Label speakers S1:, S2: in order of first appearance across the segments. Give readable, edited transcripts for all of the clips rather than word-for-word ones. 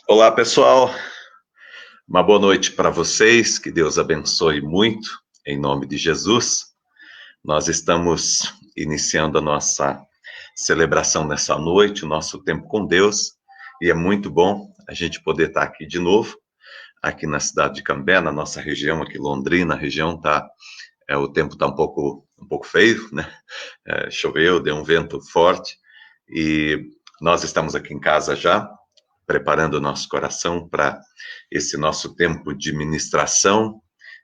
S1: Olá, pessoal. Uma boa noite para vocês. Que Deus abençoe muito, em nome de Jesus. Nós estamos iniciando a nossa celebração nessa noite, o nosso tempo com Deus, e é muito bom a gente poder estar aqui de novo, aqui na cidade de Cambé, na nossa região, aqui Londrina, a região o tempo está um pouco feio, né? Choveu, deu um vento forte, e nós estamos aqui em casa já, preparando o nosso coração para esse nosso tempo de ministração,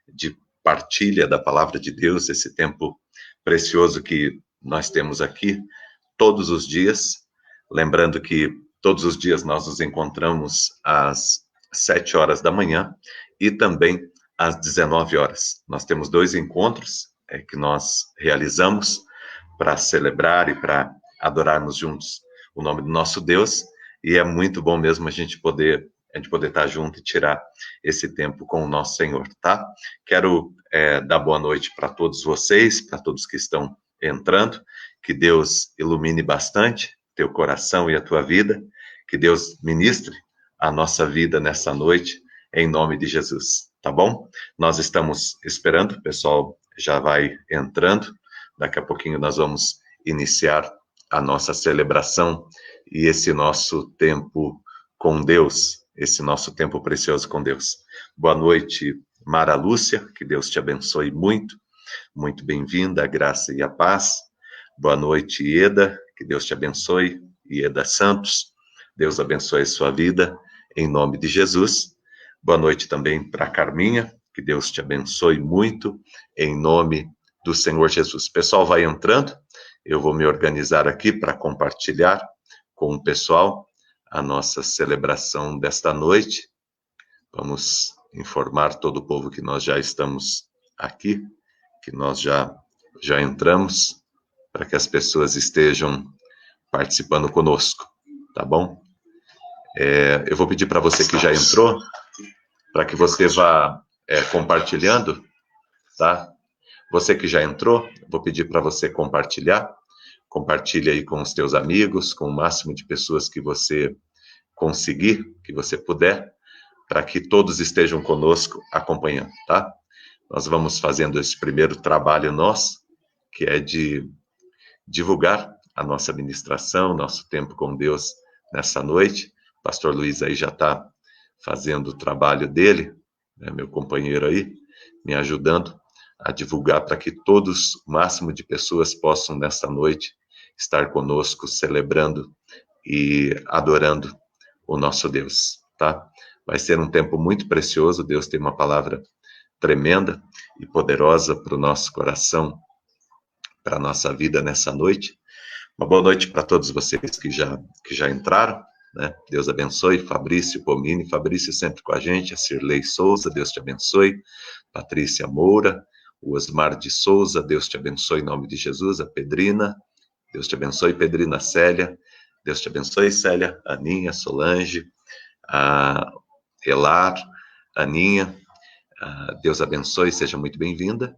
S1: de partilha da palavra de Deus, esse tempo precioso que nós temos aqui todos os dias. Lembrando que todos os dias nós nos encontramos às 7 horas da manhã e também às 19 horas. Nós temos 2 encontros que nós realizamos para celebrar e para adorarmos juntos o nome do nosso Deus. E é muito bom mesmo a gente poder estar junto e tirar esse tempo com o nosso Senhor, tá? Quero dar boa noite para todos vocês, para todos que estão entrando, que Deus ilumine bastante teu coração e a tua vida, que Deus ministre a nossa vida nessa noite, em nome de Jesus, tá bom? Nós estamos esperando, o pessoal já vai entrando, daqui a pouquinho nós vamos iniciar a nossa celebração e esse nosso tempo com Deus, esse nosso tempo precioso com Deus. Boa noite, Mara Lúcia, que Deus te abençoe muito, muito bem-vinda, a graça e a paz. Boa noite, Ieda, que Deus te abençoe, Ieda Santos, Deus abençoe a sua vida, em nome de Jesus. Boa noite também para a Carminha, que Deus te abençoe muito, em nome do Senhor Jesus. O pessoal vai entrando, eu vou me organizar aqui para compartilhar com o pessoal a nossa celebração desta noite. Vamos informar todo o povo que nós já estamos aqui, que nós já entramos, para que as pessoas estejam participando conosco, tá bom? Eu vou pedir para você que já entrou, para que você vá compartilhando, tá? Você que já entrou, vou pedir para você compartilhar. Compartilhe aí com os teus amigos, com o máximo de pessoas que você conseguir, que você puder, para que todos estejam conosco acompanhando, tá? Nós vamos fazendo esse primeiro trabalho nosso, que é de divulgar a nossa ministração, nosso tempo com Deus nessa noite. O pastor Luiz aí já está fazendo o trabalho dele, né, meu companheiro aí, me ajudando a divulgar para que todos, o máximo de pessoas possam nessa noite estar conosco, celebrando e adorando o nosso Deus, tá? Vai ser um tempo muito precioso, Deus tem uma palavra tremenda e poderosa para o nosso coração, para a nossa vida nessa noite. Uma boa noite para todos vocês que já entraram, né? Deus abençoe, Fabrício Pomini, Fabrício sempre com a gente, a Cirlei Souza, Deus te abençoe, Patrícia Moura, o Osmar de Souza, Deus te abençoe em nome de Jesus, a Pedrina, Deus te abençoe, Pedrina, Célia, Deus te abençoe, Célia, Aninha, Solange, a Elar, Aninha, Deus abençoe, seja muito bem-vinda,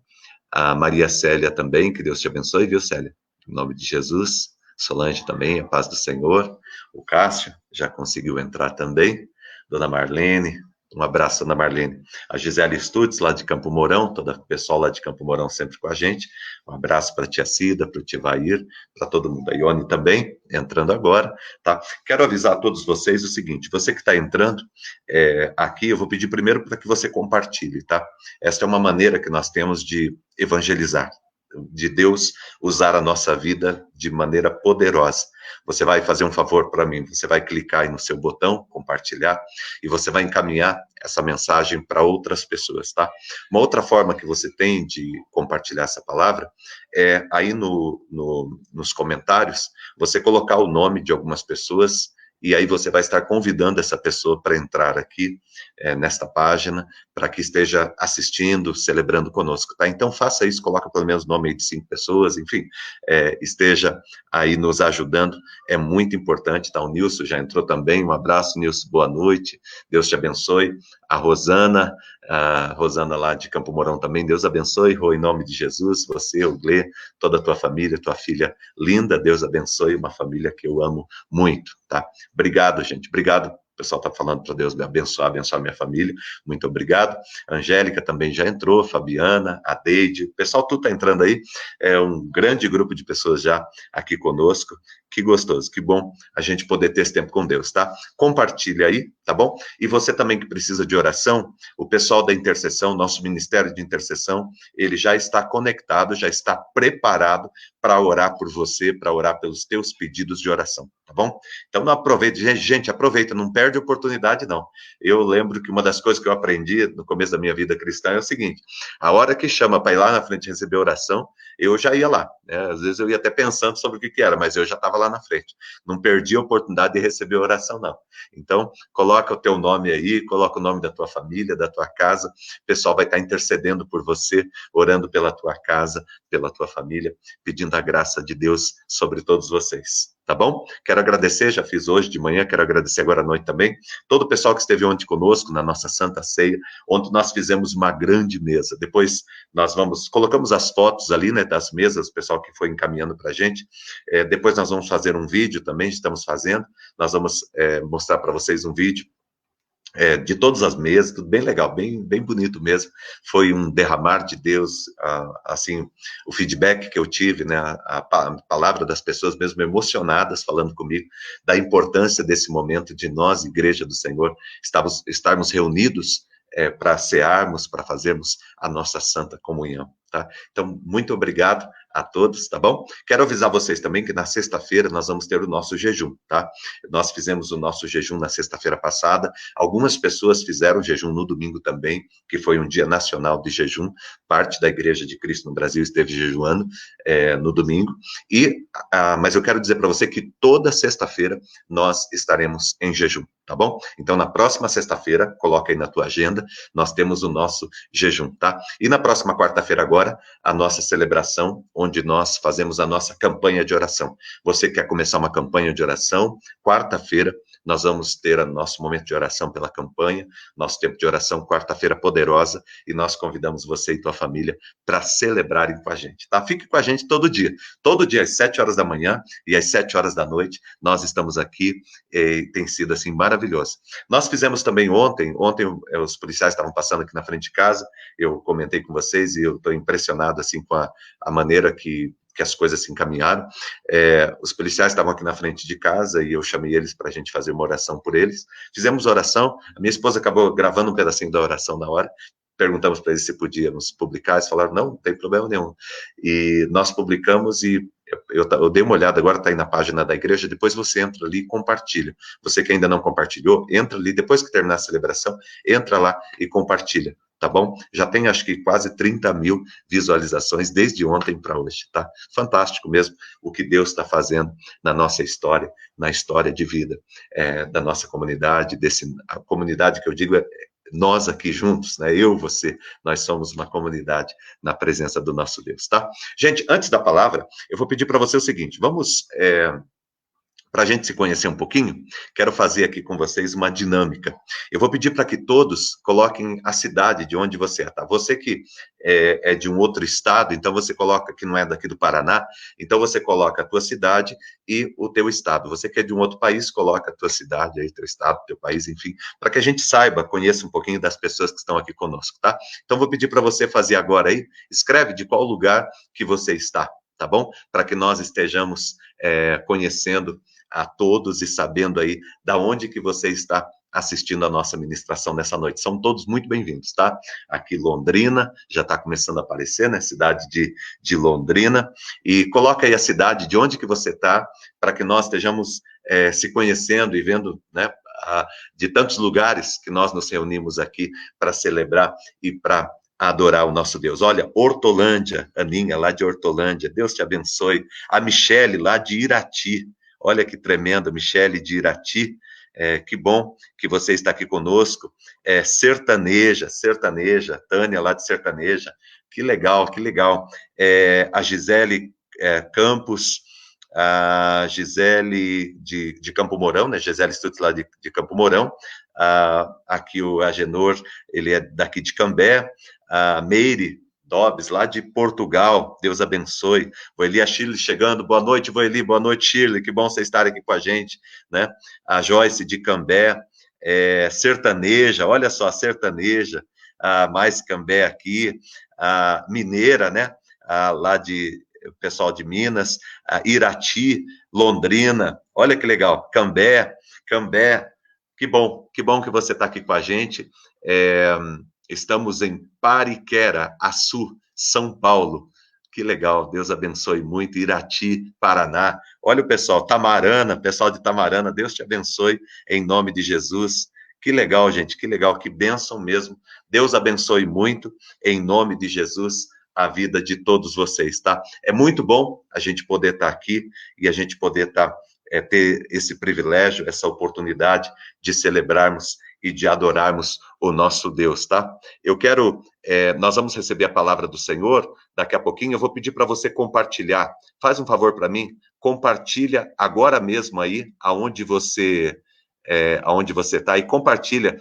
S1: a Maria Célia também, que Deus te abençoe, viu, Célia? Em nome de Jesus, Solange também, a paz do Senhor, o Cássio já conseguiu entrar também, Dona Marlene, um abraço, Dona Marlene, a Gisele Stutz, lá de Campo Mourão, todo o pessoal lá de Campo Mourão sempre com a gente, um abraço para a tia Cida, para o tio Vair, para todo mundo, a Ione também, entrando agora, tá? Quero avisar a todos vocês o seguinte, você que está entrando aqui, eu vou pedir primeiro para que você compartilhe, tá? Esta é uma maneira que nós temos de evangelizar, de Deus usar a nossa vida de maneira poderosa. Você vai fazer um favor para mim, você vai clicar aí no seu botão, compartilhar, e você vai encaminhar essa mensagem para outras pessoas, tá? Uma outra forma que você tem de compartilhar essa palavra é aí nos comentários, você colocar o nome de algumas pessoas, e aí você vai estar convidando essa pessoa para entrar aqui nesta página, para que esteja assistindo, celebrando conosco, tá? Então faça isso, coloca pelo menos o nome aí de 5 pessoas, enfim, esteja aí nos ajudando, é muito importante, tá? O Nilson já entrou também, um abraço, Nilson, boa noite, Deus te abençoe, a Rosana lá de Campo Mourão também, Deus abençoe, Rô, em nome de Jesus, você, o Glê, toda a tua família, tua filha linda, Deus abençoe, uma família que eu amo muito, tá? Obrigado, gente, obrigado O pessoal está falando para Deus me abençoar, abençoar minha família. Muito obrigado. A Angélica também já entrou, Fabiana, a Deide, o pessoal tudo está entrando aí. É um grande grupo de pessoas já aqui conosco. Que gostoso, que bom a gente poder ter esse tempo com Deus, tá? Compartilha aí, tá bom? E você também que precisa de oração, o pessoal da intercessão, nosso ministério de intercessão, ele já está conectado, já está preparado para orar por você, para orar pelos teus pedidos de oração, tá bom? Então não aproveite, gente, aproveita, não perde oportunidade não. Eu lembro que uma das coisas que eu aprendi no começo da minha vida cristã é o seguinte: a hora que chama para ir lá na frente receber oração, eu já ia lá, né? Às vezes eu ia até pensando sobre o que era, mas eu já estava lá na frente. Não perdi a oportunidade de receber oração, não. Então, coloca o teu nome aí, coloca o nome da tua família, da tua casa. O pessoal vai estar intercedendo por você, orando pela tua casa, pela tua família, pedindo a graça de Deus sobre todos vocês. Tá bom? Quero agradecer, já fiz hoje de manhã, quero agradecer agora à noite também, todo o pessoal que esteve ontem conosco na nossa Santa Ceia, onde nós fizemos uma grande mesa. Depois nós colocamos as fotos ali, né, das mesas, o pessoal que foi encaminhando para a gente. Depois nós vamos fazer um vídeo também, estamos fazendo, nós vamos mostrar para vocês um vídeo de todas as mesas, tudo bem legal, bem bonito mesmo. Foi um derramar de Deus, assim, o feedback que eu tive, né, a palavra das pessoas mesmo emocionadas falando comigo, da importância desse momento de nós, Igreja do Senhor, estarmos reunidos para cearmos, para fazermos a nossa santa comunhão, tá? Então, muito obrigado a todos, tá bom? Quero avisar vocês também que na sexta-feira nós vamos ter o nosso jejum, tá? Nós fizemos o nosso jejum na sexta-feira passada, algumas pessoas fizeram jejum no domingo também, que foi um dia nacional de jejum, parte da Igreja de Cristo no Brasil esteve jejuando no domingo, mas eu quero dizer para você que toda sexta-feira nós estaremos em jejum, tá bom? Então, na próxima sexta-feira, coloca aí na tua agenda, nós temos o nosso jejum, tá? E na próxima quarta-feira agora, a nossa celebração, onde nós fazemos a nossa campanha de oração. Você quer começar uma campanha de oração? Quarta-feira, nós vamos ter o nosso momento de oração pela campanha, nosso tempo de oração, quarta-feira poderosa, e nós convidamos você e tua família para celebrarem com a gente, tá? Fique com a gente todo dia às 7 horas da manhã e às 7 horas da noite, nós estamos aqui, e tem sido, assim, maravilhoso. Nós fizemos também ontem os policiais estavam passando aqui na frente de casa, eu comentei com vocês e eu estou impressionado, assim, com a maneira que as coisas se encaminharam. Os policiais estavam aqui na frente de casa e eu chamei eles para a gente fazer uma oração por eles. Fizemos oração, a minha esposa acabou gravando um pedacinho da oração na hora, perguntamos para eles se podíamos publicar, eles falaram, não tem problema nenhum. E nós publicamos e eu dei uma olhada, agora está aí na página da igreja, depois você entra ali e compartilha. Você que ainda não compartilhou, entra ali, depois que terminar a celebração, entra lá e compartilha, tá bom? Já tem, acho que, quase 30 mil visualizações desde ontem para hoje, tá? Fantástico mesmo o que Deus está fazendo na nossa história, na história de vida da nossa comunidade, a comunidade que eu digo nós aqui juntos, né? Eu, você, nós somos uma comunidade na presença do nosso Deus, tá? Gente, antes da palavra, eu vou pedir para você o seguinte, vamos... para a gente se conhecer um pouquinho, quero fazer aqui com vocês uma dinâmica. Eu vou pedir para que todos coloquem a cidade de onde você está. Você que é de um outro estado, então você coloca que não é daqui do Paraná, então você coloca a tua cidade e o teu estado. Você que é de um outro país, coloca a tua cidade, aí, teu estado, teu país, enfim, para que a gente saiba, conheça um pouquinho das pessoas que estão aqui conosco, tá? Então vou pedir para você fazer agora aí, escreve de qual lugar que você está, tá bom? Para que nós estejamos conhecendo a todos e sabendo aí da onde que você está assistindo a nossa ministração nessa noite. São todos muito bem-vindos, tá? Aqui Londrina, já está começando a aparecer, né? Cidade de Londrina. E coloca aí a cidade de onde que você está, para que nós estejamos se conhecendo e vendo, né? De tantos lugares que nós nos reunimos aqui para celebrar e para adorar o nosso Deus. Olha, Hortolândia, Aninha, lá de Hortolândia, Deus te abençoe. A Michele, lá de Irati, olha que tremendo, Michele de Irati, que bom que você está aqui conosco. Sertaneja, Tânia lá de Sertaneja, que legal, que legal. A Gisele Campos, a Gisele de Campo Mourão, né? Gisele Stutz lá de Campo Mourão. Aqui o Agenor, ele é daqui de Cambé. A Meire Dobbs, lá de Portugal, Deus abençoe. Voeli, a Shirley chegando, boa noite, Voeli, boa noite, Shirley, que bom você estar aqui com a gente, né? A Joyce de Cambé, sertaneja, olha só, sertaneja, mais Cambé aqui, mineira, né? Lá de pessoal de Minas, Irati, Londrina, olha que legal, Cambé, que bom que você está aqui com a gente. Estamos em Pariquera, Açu, São Paulo. Que legal, Deus abençoe muito. Irati, Paraná. Olha o pessoal, Tamarana, pessoal de Tamarana, Deus te abençoe em nome de Jesus. Que legal, gente, que legal, que bênção mesmo. Deus abençoe muito em nome de Jesus a vida de todos vocês, tá? É muito bom a gente poder estar aqui e a gente poder ter esse privilégio, essa oportunidade de celebrarmos e de adorarmos o nosso Deus, tá? Nós vamos receber a palavra do Senhor daqui a pouquinho. Eu vou pedir para você compartilhar. Faz um favor para mim, compartilha agora mesmo aí, aonde você está, e compartilha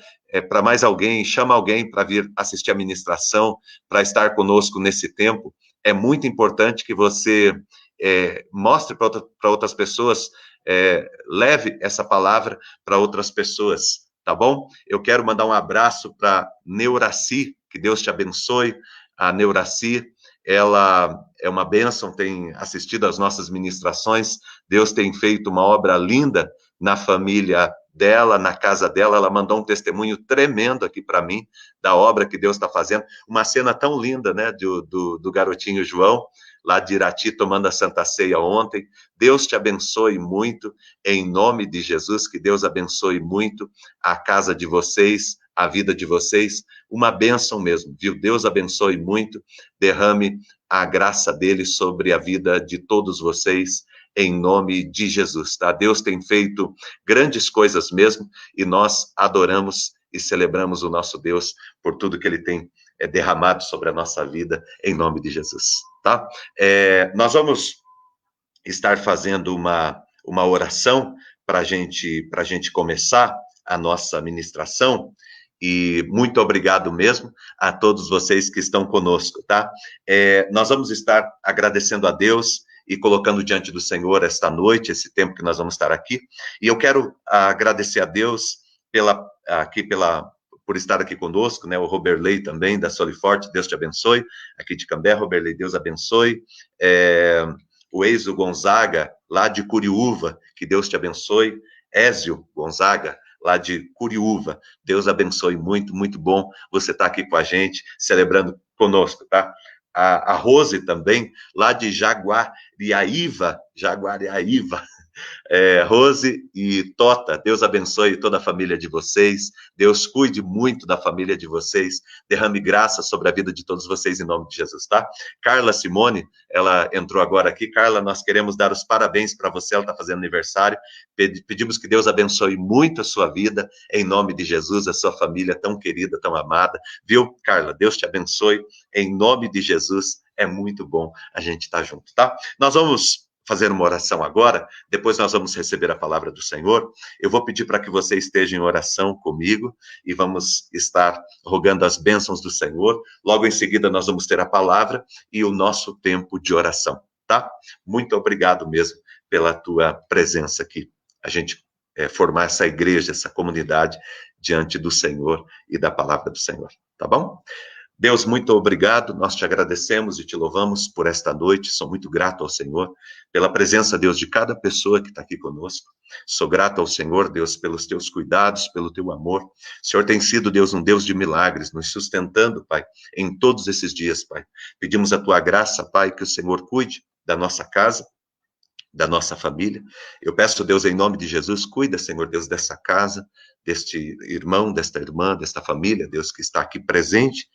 S1: para mais alguém, chama alguém para vir assistir a ministração, para estar conosco nesse tempo. É muito importante que você mostre para outras pessoas, leve essa palavra para outras pessoas, tá bom? Eu quero mandar um abraço para Neuraci, que Deus te abençoe. A Neuraci, ela é uma bênção, tem assistido às nossas ministrações, Deus tem feito uma obra linda na família dela, na casa dela. Ela mandou um testemunho tremendo aqui para mim, da obra que Deus está fazendo, uma cena tão linda, né, do garotinho João, lá de Irati, tomando a Santa Ceia ontem. Deus te abençoe muito, em nome de Jesus, que Deus abençoe muito a casa de vocês, a vida de vocês, uma bênção mesmo, viu? Deus abençoe muito, derrame a graça dele sobre a vida de todos vocês, em nome de Jesus, tá? Deus tem feito grandes coisas mesmo, e nós adoramos e celebramos o nosso Deus por tudo que ele tem derramado sobre a nossa vida, em nome de Jesus, tá? Nós vamos estar fazendo uma oração para a gente começar a nossa ministração, e muito obrigado mesmo a todos vocês que estão conosco, tá? Nós vamos estar agradecendo a Deus e colocando diante do Senhor esta noite, esse tempo que nós vamos estar aqui, e eu quero agradecer a Deus por estar aqui conosco, né? O Roberley também, da Soliforte, Deus te abençoe, aqui de Cambé. Roberley, Deus abençoe. O Eizo Gonzaga, lá de Curiúva, que Deus te abençoe. Ézio Gonzaga, lá de Curiúva, Deus abençoe muito, muito bom você estar aqui com a gente, celebrando conosco, tá? A Rose também, lá de Jaguariaíva, Rose e Tota, Deus abençoe toda a família de vocês, Deus cuide muito da família de vocês, derrame graça sobre a vida de todos vocês em nome de Jesus, tá? Carla Simone, ela entrou agora aqui. Carla, nós queremos dar os parabéns para você, ela está fazendo aniversário, pedimos que Deus abençoe muito a sua vida, em nome de Jesus, a sua família tão querida, tão amada, viu, Carla? Deus te abençoe, em nome de Jesus, é muito bom a gente estar junto, tá? Nós vamos fazer uma oração agora, depois nós vamos receber a palavra do Senhor. Eu vou pedir para que você esteja em oração comigo, e vamos estar rogando as bênçãos do Senhor. Logo em seguida nós vamos ter a palavra e o nosso tempo de oração, tá? Muito obrigado mesmo pela tua presença aqui. A gente formar essa igreja, essa comunidade diante do Senhor e da palavra do Senhor, tá bom? Deus, muito obrigado, nós te agradecemos e te louvamos por esta noite. Sou muito grato ao Senhor pela presença, Deus, de cada pessoa que está aqui conosco. Sou grato ao Senhor, Deus, pelos teus cuidados, pelo teu amor. O Senhor tem sido, Deus, um Deus de milagres, nos sustentando, Pai, em todos esses dias, Pai. Pedimos a tua graça, Pai, que o Senhor cuide da nossa casa, da nossa família. Eu peço, Deus, em nome de Jesus, cuida, Senhor Deus, dessa casa, deste irmão, desta irmã, desta família, Deus, que está aqui presente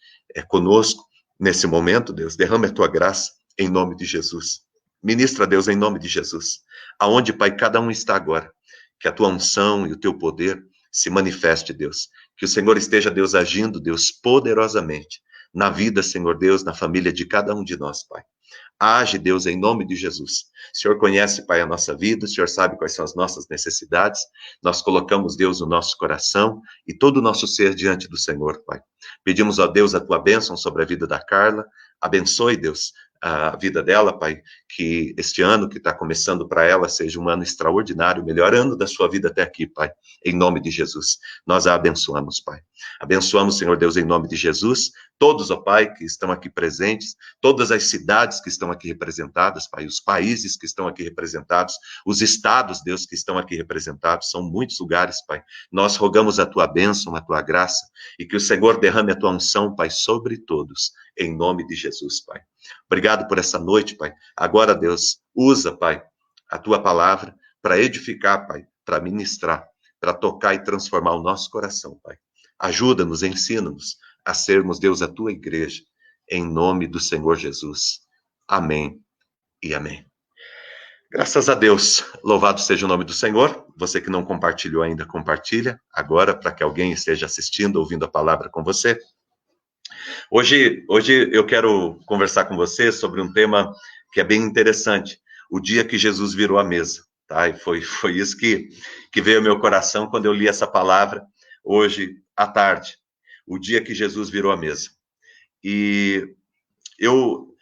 S1: conosco nesse momento, Deus. Derrama a tua graça em nome de Jesus. Ministra, Deus, em nome de Jesus. Aonde, Pai, cada um está agora, que a tua unção e o teu poder se manifeste, Deus. Que o Senhor esteja, Deus, agindo, Deus, poderosamente na vida, Senhor Deus, na família de cada um de nós, Pai. Age, Deus, em nome de Jesus. O Senhor conhece, Pai, a nossa vida, o Senhor sabe quais são as nossas necessidades. Nós colocamos, Deus, o nosso coração e todo o nosso ser diante do Senhor, Pai. Pedimos, ó Deus, a tua bênção sobre a vida da Carla. Abençoe, Deus, a vida dela, Pai, que este ano que está começando para ela seja um ano extraordinário, o melhor ano da sua vida até aqui, Pai, em nome de Jesus. Nós a abençoamos, Pai. Abençoamos, Senhor Deus, em nome de Jesus, todos, ó Pai, que estão aqui presentes, todas as cidades que estão aqui representadas, Pai, os países que estão aqui representados, os estados, Deus, que estão aqui representados, são muitos lugares, Pai. Nós rogamos a Tua bênção, a Tua graça, e que o Senhor derrame a Tua unção, Pai, sobre todos, em nome de Jesus, Pai. Obrigado por essa noite, Pai. Agora, Deus, usa, Pai, a Tua palavra para edificar, Pai, para ministrar, para tocar e transformar o nosso coração, Pai. Ajuda-nos, ensina-nos a sermos, Deus, a Tua igreja, em nome do Senhor Jesus. Amém e amém. Graças a Deus, louvado seja o nome do Senhor. Você que não compartilhou ainda, compartilha agora para que alguém esteja assistindo, ouvindo a palavra com você. Hoje eu quero conversar com você sobre um tema que é bem interessante, o dia que Jesus virou a mesa, tá? E foi isso que veio ao meu coração quando eu li essa palavra hoje à tarde, o dia que Jesus virou a mesa. E eu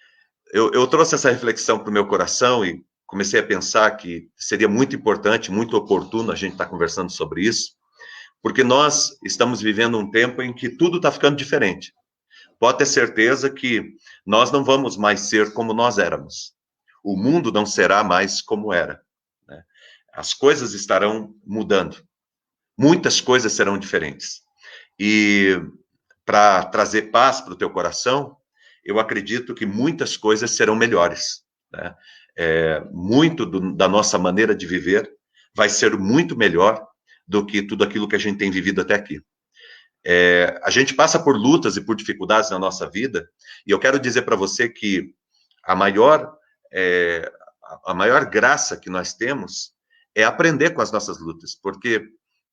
S1: trouxe essa reflexão para o meu coração e comecei a pensar que seria muito importante, muito oportuno a gente estar conversando sobre isso, porque nós estamos vivendo um tempo em que tudo está ficando diferente. Pode ter certeza que nós não vamos mais ser como nós éramos. O mundo não será mais como era, né? As coisas estarão mudando. Muitas coisas serão diferentes. E para trazer paz para o teu coração, eu acredito que muitas coisas serão melhores, né? Muito da nossa maneira de viver vai ser muito melhor do que tudo aquilo que a gente tem vivido até aqui. A gente passa por lutas e por dificuldades na nossa vida, e eu quero dizer para você que a maior graça que nós temos é aprender com as nossas lutas, porque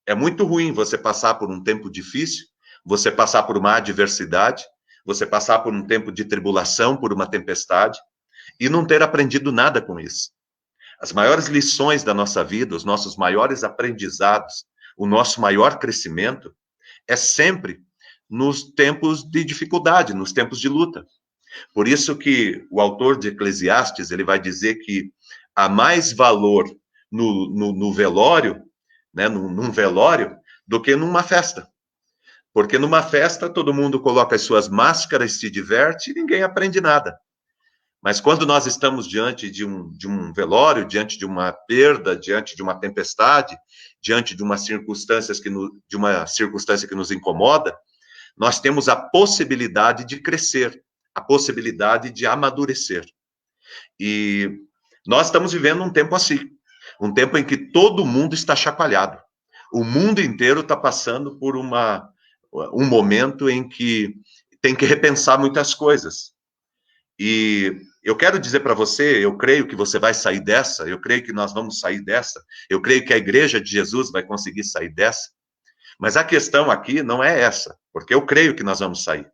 S1: é muito ruim você passar por um tempo difícil, você passar por uma adversidade, você passar por um tempo de tribulação, por uma tempestade, e não ter aprendido nada com isso. As maiores lições da nossa vida, os nossos maiores aprendizados, o nosso maior crescimento, é sempre nos tempos de dificuldade, nos tempos de luta. Por isso que o autor de Eclesiastes, ele vai dizer que há mais valor no velório, né, num velório, do que numa festa. Porque numa festa todo mundo coloca as suas máscaras, se diverte e ninguém aprende nada. Mas quando nós estamos diante de um velório, diante de uma perda, diante de uma tempestade, diante de uma circunstância que nos incomoda, nós temos a possibilidade de crescer, a possibilidade de amadurecer. E nós estamos vivendo um tempo assim, um tempo em que todo mundo está chacoalhado. O mundo inteiro está passando por um momento em que tem que repensar muitas coisas. E eu quero dizer para você, eu creio que você vai sair dessa, eu creio que nós vamos sair dessa, eu creio que a igreja de Jesus vai conseguir sair dessa, mas a questão aqui não é essa, porque eu creio que nós vamos sair.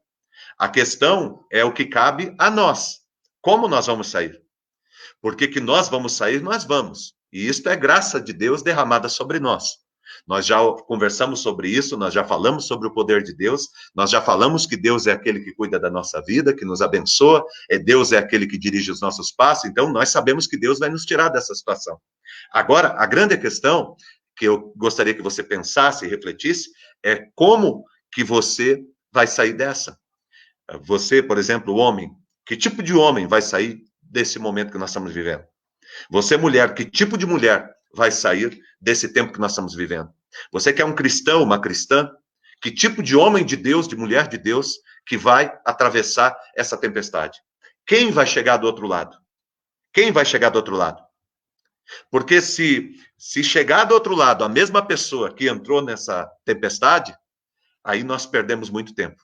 S1: A questão é o que cabe a nós. Como nós vamos sair? Porque que nós vamos sair, nós vamos. E isto é graça de Deus derramada sobre nós. Nós já conversamos sobre isso, nós já falamos sobre o poder de Deus, nós já falamos que Deus é aquele que cuida da nossa vida, que nos abençoa, Deus é aquele que dirige os nossos passos, então nós sabemos que Deus vai nos tirar dessa situação. Agora, a grande questão que eu gostaria que você pensasse e refletisse é como que você vai sair dessa. Você, por exemplo, homem, que tipo de homem vai sair desse momento que nós estamos vivendo? Você, mulher, que tipo de mulher vai sair desse tempo que nós estamos vivendo? Você que é um cristão, uma cristã, que tipo de homem de Deus, de mulher de Deus, que vai atravessar essa tempestade? Quem vai chegar do outro lado? Quem vai chegar do outro lado? Porque se chegar do outro lado a mesma pessoa que entrou nessa tempestade, aí nós perdemos muito tempo.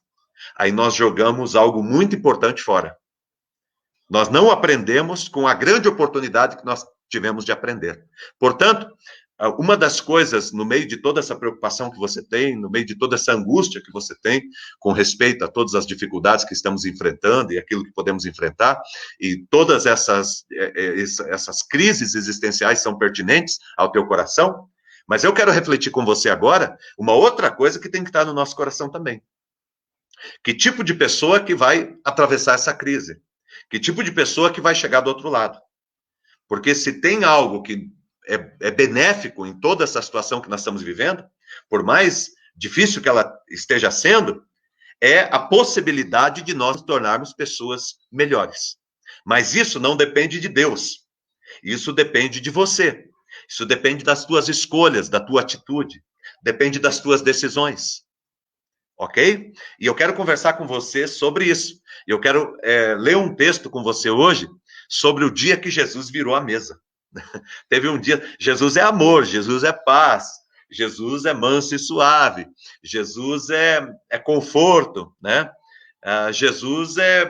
S1: Aí nós jogamos algo muito importante fora. Nós não aprendemos com a grande oportunidade que nós tivemos de aprender. Portanto, uma das coisas, no meio de toda essa preocupação que você tem, no meio de toda essa angústia que você tem, com respeito a todas as dificuldades que estamos enfrentando e aquilo que podemos enfrentar, e todas essas crises existenciais são pertinentes ao teu coração, mas eu quero refletir com você agora uma outra coisa que tem que estar no nosso coração também. Que tipo de pessoa que vai atravessar essa crise? Que tipo de pessoa que vai chegar do outro lado? Porque se tem algo que é benéfico em toda essa situação que nós estamos vivendo, por mais difícil que ela esteja sendo, é a possibilidade de nós nos tornarmos pessoas melhores. Mas isso não depende de Deus. Isso depende de você. Isso depende das tuas escolhas, da tua atitude. Depende das tuas decisões. Ok? E eu quero conversar com você sobre isso. Eu quero ler um texto com você hoje sobre o dia que Jesus virou a mesa. Teve um dia, Jesus é amor, Jesus é paz, Jesus é manso e suave, Jesus é conforto, né? Jesus é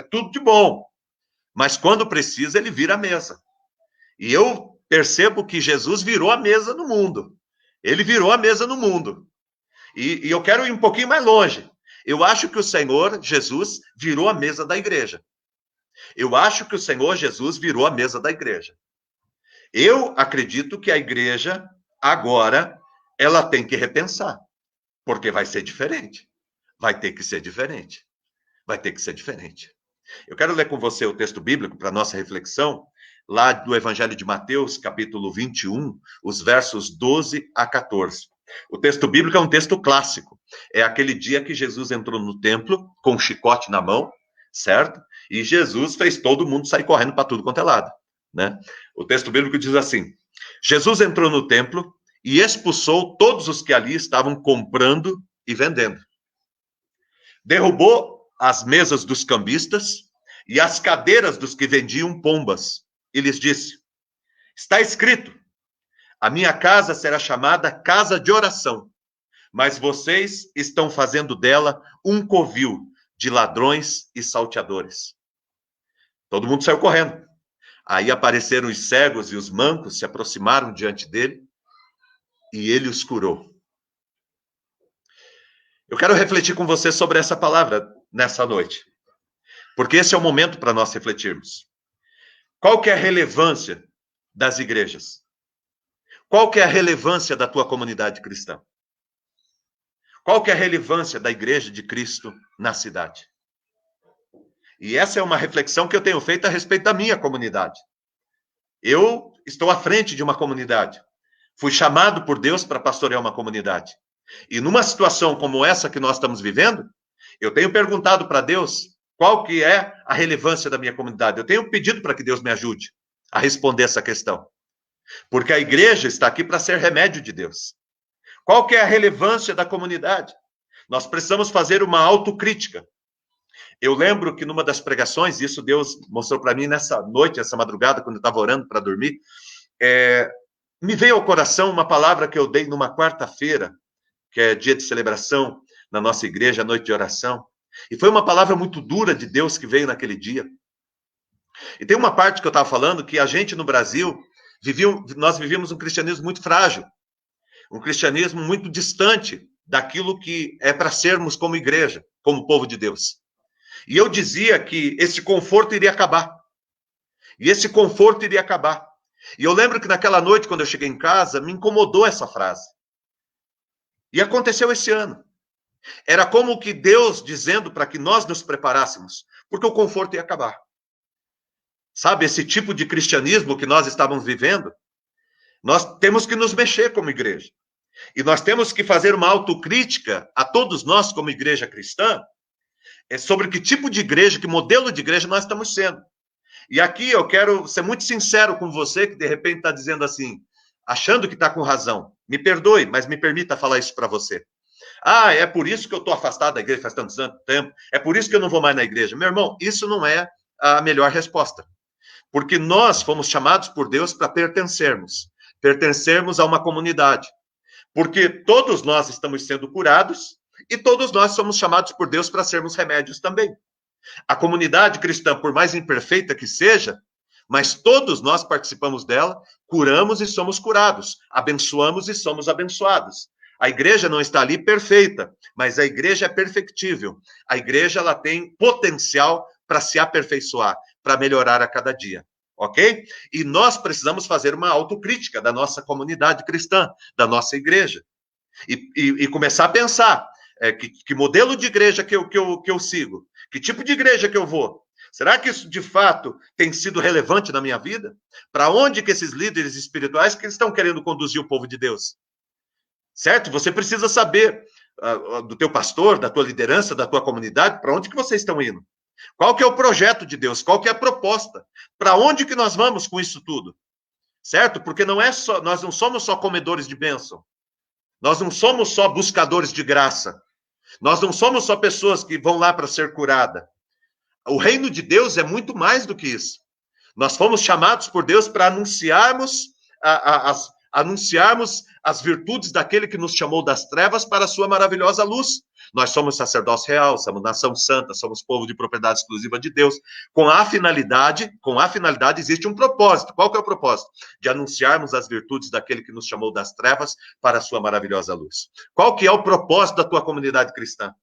S1: tudo de bom. Mas quando precisa, ele vira a mesa. E eu percebo que Jesus virou a mesa no mundo. Ele virou a mesa no mundo. E eu quero ir um pouquinho mais longe. Eu acho que o Senhor Jesus virou a mesa da igreja. Eu acho que o Senhor Jesus virou a mesa da igreja. Eu acredito que a igreja, agora, ela tem que repensar. Porque vai ser diferente. Vai ter que ser diferente. Vai ter que ser diferente. Eu quero ler com você o texto bíblico para nossa reflexão, lá do Evangelho de Mateus, capítulo 21, os versos 12 a 14. O texto bíblico é um texto clássico. É aquele dia que Jesus entrou no templo com um chicote na mão, certo? E Jesus fez todo mundo sair correndo para tudo quanto é lado, né? O texto bíblico diz assim: Jesus entrou no templo e expulsou todos os que ali estavam comprando e vendendo. Derrubou as mesas dos cambistas e as cadeiras dos que vendiam pombas, e lhes disse: está escrito, a minha casa será chamada casa de oração, mas vocês estão fazendo dela um covil de ladrões e salteadores. Todo mundo saiu correndo. Aí apareceram os cegos e os mancos, se aproximaram diante dele, e ele os curou. Eu quero refletir com você sobre essa palavra nessa noite, porque esse é o momento para nós refletirmos. Qual que é a relevância das igrejas? Qual que é a relevância da tua comunidade cristã? Qual que é a relevância da igreja de Cristo na cidade? E essa é uma reflexão que eu tenho feito a respeito da minha comunidade. Eu estou à frente de uma comunidade. Fui chamado por Deus para pastorear uma comunidade. E numa situação como essa que nós estamos vivendo, eu tenho perguntado para Deus qual que é a relevância da minha comunidade. Eu tenho pedido para que Deus me ajude a responder essa questão. Porque a igreja está aqui para ser remédio de Deus. Qual que é a relevância da comunidade? Nós precisamos fazer uma autocrítica. Eu lembro que numa das pregações, isso Deus mostrou para mim nessa noite, essa madrugada, quando eu estava orando para dormir, me veio ao coração uma palavra que eu dei numa quarta-feira, que é dia de celebração na nossa igreja, noite de oração. E foi uma palavra muito dura de Deus que veio naquele dia. E tem uma parte que eu estava falando que a gente no Brasil, nós vivíamos um cristianismo muito frágil, um cristianismo muito distante daquilo que é para sermos como igreja, como povo de Deus. E eu dizia que esse conforto iria acabar. E esse conforto iria acabar. E eu lembro que naquela noite, quando eu cheguei em casa, me incomodou essa frase. E aconteceu esse ano. Era como que Deus dizendo para que nós nos preparássemos, porque o conforto ia acabar. Sabe, esse tipo de cristianismo que nós estávamos vivendo, nós temos que nos mexer como igreja. E nós temos que fazer uma autocrítica a todos nós como igreja cristã, sobre que tipo de igreja, que modelo de igreja nós estamos sendo. E aqui eu quero ser muito sincero com você, que de repente está dizendo assim, achando que está com razão. Me perdoe, mas me permita falar isso para você. Ah, é por isso que eu estou afastado da igreja faz tanto tempo, é por isso que eu não vou mais na igreja. Meu irmão, isso não é a melhor resposta. Porque nós fomos chamados por Deus para pertencermos a uma comunidade. Porque todos nós estamos sendo curados e todos nós somos chamados por Deus para sermos remédios também. A comunidade cristã, por mais imperfeita que seja, mas todos nós participamos dela, curamos e somos curados, abençoamos e somos abençoados. A igreja não está ali perfeita, mas a igreja é perfectível. A igreja ela tem potencial para se aperfeiçoar, para melhorar a cada dia, ok? E nós precisamos fazer uma autocrítica da nossa comunidade cristã, da nossa igreja, e começar a pensar que modelo de igreja que eu sigo, que tipo de igreja que eu vou. Será que isso, de fato, tem sido relevante na minha vida? Para onde que esses líderes espirituais que estão querendo conduzir o povo de Deus? Certo? Você precisa saber do teu pastor, da tua liderança, da tua comunidade, para onde que vocês estão indo? Qual que é o projeto de Deus? Qual que é a proposta? Para onde que nós vamos com isso tudo? Certo? Porque nós não somos só comedores de bênção. Nós não somos só buscadores de graça. Nós não somos só pessoas que vão lá para ser curada. O reino de Deus é muito mais do que isso. Nós fomos chamados por Deus para anunciarmos as virtudes daquele que nos chamou das trevas para a sua maravilhosa luz. Nós somos sacerdócio real, somos nação santa, somos povo de propriedade exclusiva de Deus. Com a finalidade existe um propósito. Qual que é o propósito? De anunciarmos as virtudes daquele que nos chamou das trevas para a sua maravilhosa luz. Qual que é o propósito da tua comunidade cristã?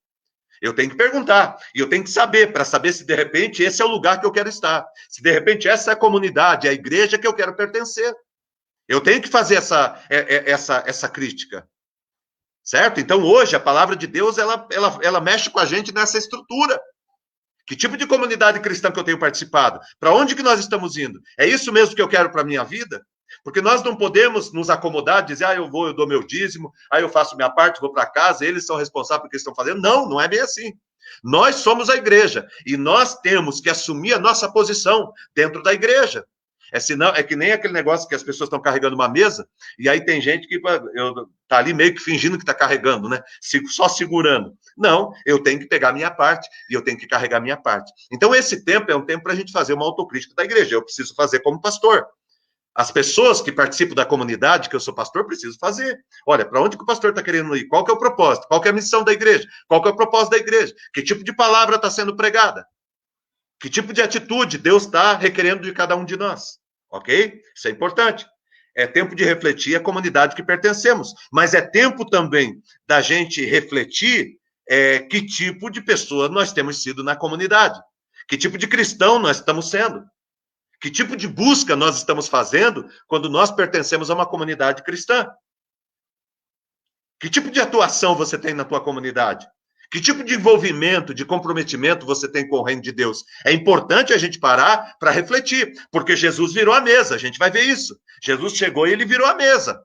S1: Eu tenho que perguntar, e eu tenho que saber, para saber se de repente esse é o lugar que eu quero estar. Se de repente essa é a comunidade, a igreja que eu quero pertencer. Eu tenho que fazer essa crítica. Certo? Então, hoje, a palavra de Deus, ela mexe com a gente nessa estrutura. Que tipo de comunidade cristã que eu tenho participado? Para onde que nós estamos indo? É isso mesmo que eu quero para a minha vida? Porque nós não podemos nos acomodar, dizer, eu dou meu dízimo, eu faço minha parte, vou para casa, eles são responsáveis pelo que estão fazendo. Não, não é bem assim. Nós somos a igreja e nós temos que assumir a nossa posição dentro da igreja. É que nem aquele negócio que as pessoas estão carregando uma mesa, e aí tem gente que tá ali meio que fingindo que está carregando, né? Só segurando. Não, eu tenho que pegar a minha parte e eu tenho que carregar a minha parte. Então, esse tempo é um tempo para a gente fazer uma autocrítica da igreja. Eu preciso fazer como pastor. As pessoas que participam da comunidade, que eu sou pastor, preciso fazer. Olha, para onde que o pastor está querendo ir? Qual que é o propósito? Qual que é a missão da igreja? Qual que é o propósito da igreja? Que tipo de palavra está sendo pregada? Que tipo de atitude Deus está requerendo de cada um de nós? Ok? Isso é importante. É tempo de refletir a comunidade que pertencemos. Mas é tempo também da gente refletir que tipo de pessoa nós temos sido na comunidade. Que tipo de cristão nós estamos sendo. Que tipo de busca nós estamos fazendo quando nós pertencemos a uma comunidade cristã. Que tipo de atuação você tem na tua comunidade? Que tipo de envolvimento, de comprometimento você tem com o reino de Deus? É importante a gente parar para refletir, porque Jesus virou a mesa, a gente vai ver isso. Jesus chegou e ele virou a mesa.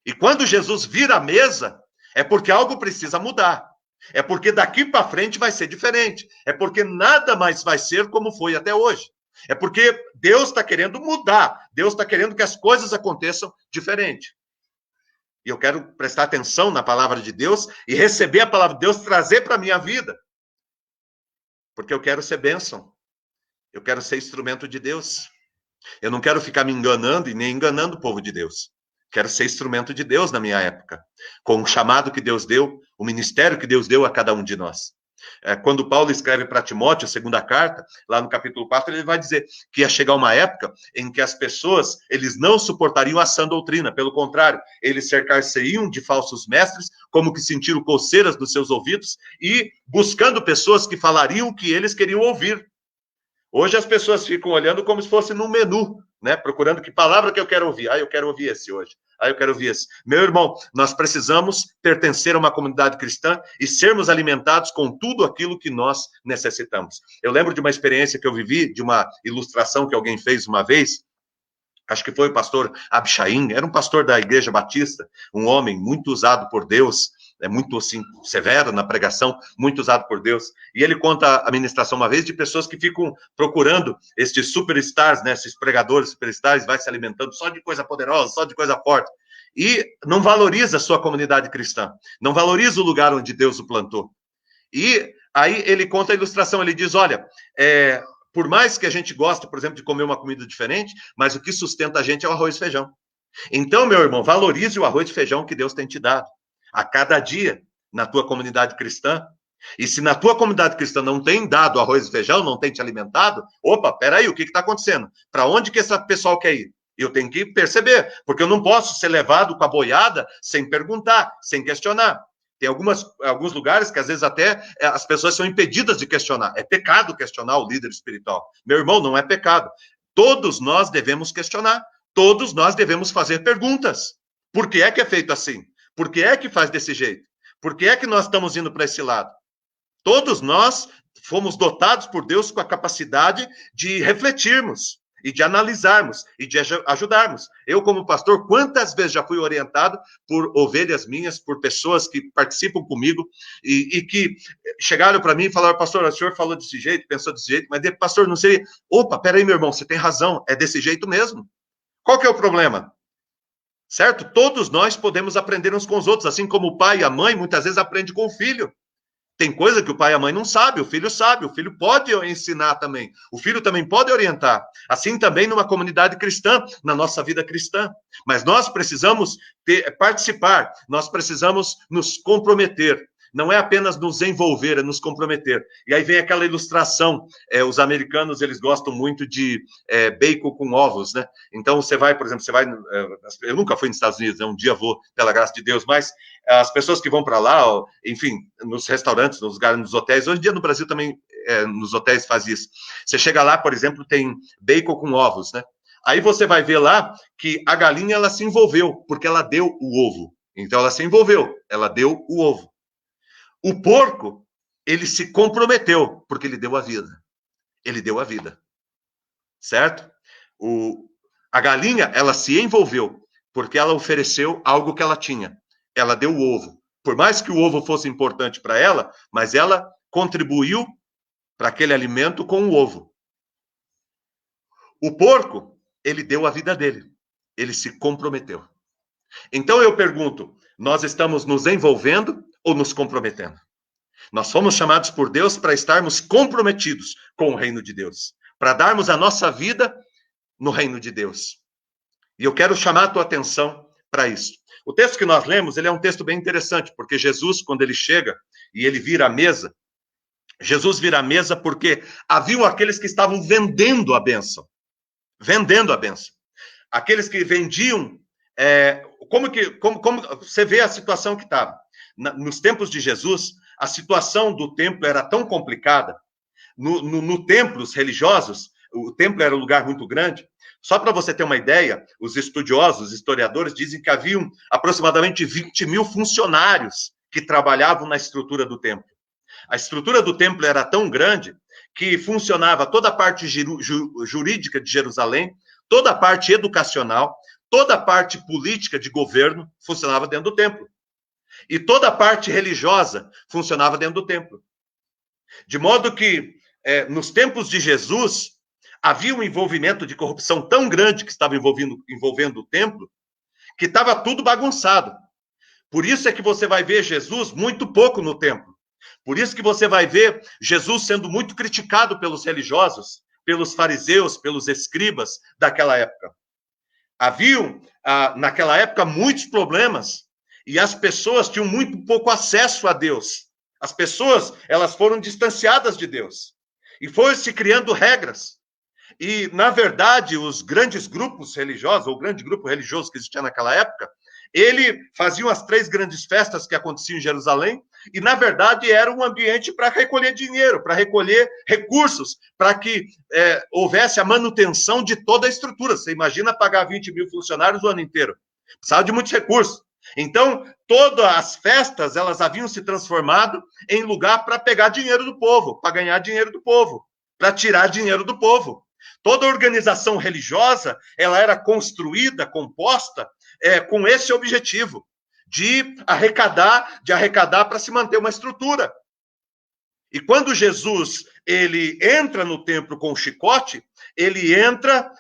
S1: E quando Jesus vira a mesa, é porque algo precisa mudar. É porque daqui para frente vai ser diferente. É porque nada mais vai ser como foi até hoje. É porque Deus está querendo mudar. Deus está querendo que as coisas aconteçam diferente. E eu quero prestar atenção na palavra de Deus e receber a palavra de Deus, trazer para a minha vida. Porque eu quero ser bênção. Eu quero ser instrumento de Deus. Eu não quero ficar me enganando e nem enganando o povo de Deus. Quero ser instrumento de Deus na minha época. Com o chamado que Deus deu, o ministério que Deus deu a cada um de nós. Quando Paulo escreve para Timóteo, a segunda carta, lá no capítulo 4, ele vai dizer que ia chegar uma época em que as pessoas, eles não suportariam a sã doutrina, pelo contrário, eles cercar-se-iam de falsos mestres, como que sentiram coceiras nos seus ouvidos, e buscando pessoas que falariam o que eles queriam ouvir. Hoje as pessoas ficam olhando como se fosse num menu, né? Procurando que palavra que eu quero ouvir. Eu quero ouvir esse hoje. Eu quero ouvir esse. Meu irmão, nós precisamos pertencer a uma comunidade cristã e sermos alimentados com tudo aquilo que nós necessitamos. Eu lembro de uma experiência que eu vivi, de uma ilustração que alguém fez uma vez. Acho que foi o pastor Abchaim, era um pastor da Igreja Batista, um homem muito usado por Deus, muito assim, severo na pregação, muito usado por Deus. E ele conta a ministração uma vez de pessoas que ficam procurando estes superstars, né, esses pregadores superstars, vai se alimentando só de coisa poderosa, só de coisa forte. E não valoriza a sua comunidade cristã, não valoriza o lugar onde Deus o plantou. E aí ele conta a ilustração, ele diz, olha, por mais que a gente goste, por exemplo, de comer uma comida diferente, mas o que sustenta a gente é o arroz e feijão. Então, meu irmão, valorize o arroz e feijão que Deus tem te dado a cada dia na tua comunidade cristã. E se na tua comunidade cristã não tem dado arroz e feijão, não tem te alimentado, opa, peraí, o que está acontecendo? Para onde que esse pessoal quer ir? Eu tenho que perceber, porque eu não posso ser levado com a boiada sem perguntar, sem questionar. Tem alguns lugares que às vezes até as pessoas são impedidas de questionar. É pecado questionar o líder espiritual. Meu irmão, não é pecado. Todos nós devemos questionar. Todos nós devemos fazer perguntas. Por que é feito assim? Por que é que faz desse jeito? Por que é que nós estamos indo para esse lado? Todos nós fomos dotados por Deus com a capacidade de refletirmos e de analisarmos e de ajudarmos. Eu, como pastor, quantas vezes já fui orientado por ovelhas minhas, por pessoas que participam comigo e que chegaram para mim e falaram: pastor, o senhor falou desse jeito, pensou desse jeito, mas pastor, não sei. Opa, peraí, meu irmão, você tem razão, é desse jeito mesmo. Qual que é o problema? Certo? Todos nós podemos aprender uns com os outros, assim como o pai e a mãe muitas vezes aprendem com o filho. Tem coisa que o pai e a mãe não sabem, o filho sabe, o filho pode ensinar também, o filho também pode orientar. Assim também numa comunidade cristã, na nossa vida cristã. Mas nós precisamos participar, nós precisamos nos comprometer. Não é apenas nos envolver, é nos comprometer. E aí vem aquela ilustração, os americanos, eles gostam muito de bacon com ovos, né? Então, você vai, por exemplo, eu nunca fui nos Estados Unidos, né? Um dia vou, pela graça de Deus, mas as pessoas que vão para lá, enfim, nos restaurantes, nos lugares, nos hotéis, hoje em dia no Brasil também, nos hotéis faz isso. Você chega lá, por exemplo, tem bacon com ovos, né? Aí você vai ver lá que a galinha, ela se envolveu, porque ela deu o ovo. Então, ela se envolveu, ela deu o ovo. O porco, ele se comprometeu, porque ele deu a vida. Ele deu a vida. Certo? A galinha, ela se envolveu, porque ela ofereceu algo que ela tinha. Ela deu o ovo. Por mais que o ovo fosse importante para ela, mas ela contribuiu para aquele alimento com o ovo. O porco, ele deu a vida dele. Ele se comprometeu. Então eu pergunto, nós estamos nos envolvendo ou nos comprometendo? Nós fomos chamados por Deus para estarmos comprometidos com o reino de Deus, para darmos a nossa vida no reino de Deus. E eu quero chamar a tua atenção para isso. O texto que nós lemos, ele é um texto bem interessante, porque Jesus, quando ele chega e ele vira a mesa, Jesus vira a mesa porque haviam aqueles que estavam vendendo a bênção. Vendendo a bênção. Aqueles que vendiam, como você vê a situação que estava. Nos tempos de Jesus, a situação do templo era tão complicada. No templo, os religiosos, o templo era um lugar muito grande. Só para você ter uma ideia, os estudiosos, os historiadores, dizem que haviam aproximadamente 20 mil funcionários que trabalhavam na estrutura do templo. A estrutura do templo era tão grande que funcionava toda a parte jurídica de Jerusalém, toda a parte educacional, toda a parte política de governo funcionava dentro do templo. E toda a parte religiosa funcionava dentro do templo. De modo que, nos tempos de Jesus, havia um envolvimento de corrupção tão grande que estava envolvendo o templo, que estava tudo bagunçado. Por isso é que você vai ver Jesus muito pouco no templo. Por isso que você vai ver Jesus sendo muito criticado pelos religiosos, pelos fariseus, pelos escribas daquela época. Haviam, naquela época, muitos problemas. E as pessoas tinham muito pouco acesso a Deus. As pessoas, elas foram distanciadas de Deus. E foi se criando regras. E, na verdade, os grandes grupos religiosos, ou o grande grupo religioso que existia naquela época, ele fazia as 3 grandes festas que aconteciam em Jerusalém, e, na verdade, era um ambiente para recolher dinheiro, para recolher recursos, para que houvesse a manutenção de toda a estrutura. Você imagina pagar 20 mil funcionários o ano inteiro. Precisava de muitos recursos. Então, todas as festas, elas haviam se transformado em lugar para pegar dinheiro do povo, para ganhar dinheiro do povo, para tirar dinheiro do povo. Toda organização religiosa, ela era construída, composta, com esse objetivo, de arrecadar para se manter uma estrutura. E quando Jesus, ele entra no templo com o chicote, ele entra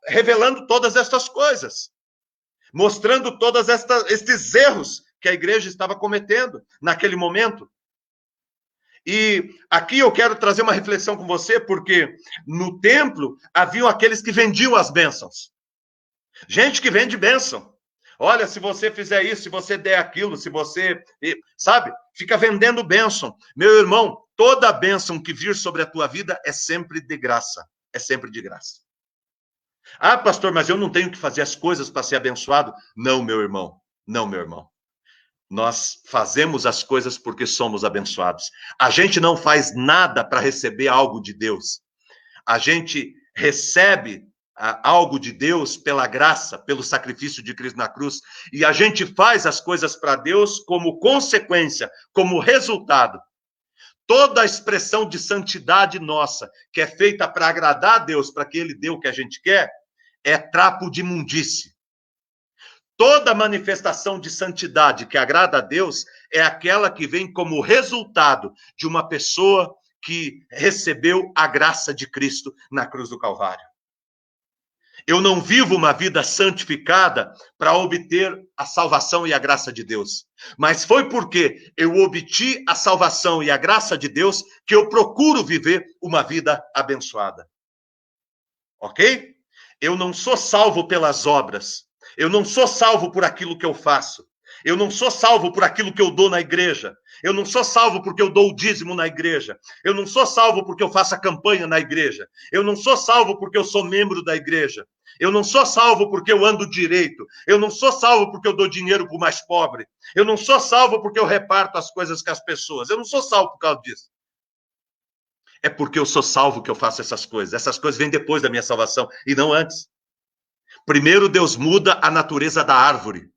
S1: revelando todas estas coisas. Mostrando todos estes erros que a igreja estava cometendo naquele momento. E aqui eu quero trazer uma reflexão com você, porque no templo haviam aqueles que vendiam as bênçãos. Gente que vende bênção. Olha, se você fizer isso, se você der aquilo, se você... Sabe? Fica vendendo bênção. Meu irmão, toda bênção que vir sobre a tua vida é sempre de graça. É sempre de graça. Ah, pastor, mas eu não tenho que fazer as coisas para ser abençoado? Não, meu irmão. Não, meu irmão. Nós fazemos as coisas porque somos abençoados. A gente não faz nada para receber algo de Deus. A gente recebe algo de Deus pela graça, pelo sacrifício de Cristo na cruz. E a gente faz as coisas para Deus como consequência, como resultado. Toda a expressão de santidade nossa, que é feita para agradar a Deus, para que Ele dê o que a gente quer, é trapo de imundície. Toda manifestação de santidade que agrada a Deus é aquela que vem como resultado de uma pessoa que recebeu a graça de Cristo na cruz do Calvário. Eu não vivo uma vida santificada para obter a salvação e a graça de Deus. Mas foi porque eu obti a salvação e a graça de Deus que eu procuro viver uma vida abençoada. Ok? Eu não sou salvo pelas obras. Eu não sou salvo por aquilo que eu faço. Eu não sou salvo por aquilo que eu dou na igreja. Eu não sou salvo porque eu dou o dízimo na igreja. Eu não sou salvo porque eu faço a campanha na igreja. Eu não sou salvo porque eu sou membro da igreja. Eu não sou salvo porque eu ando direito. Eu não sou salvo porque eu dou dinheiro para o mais pobre. Eu não sou salvo porque eu reparto as coisas com as pessoas. Eu não sou salvo por causa disso. É porque eu sou salvo que eu faço essas coisas. Essas coisas vêm depois da minha salvação e não antes. Primeiro Deus muda a natureza da árvore.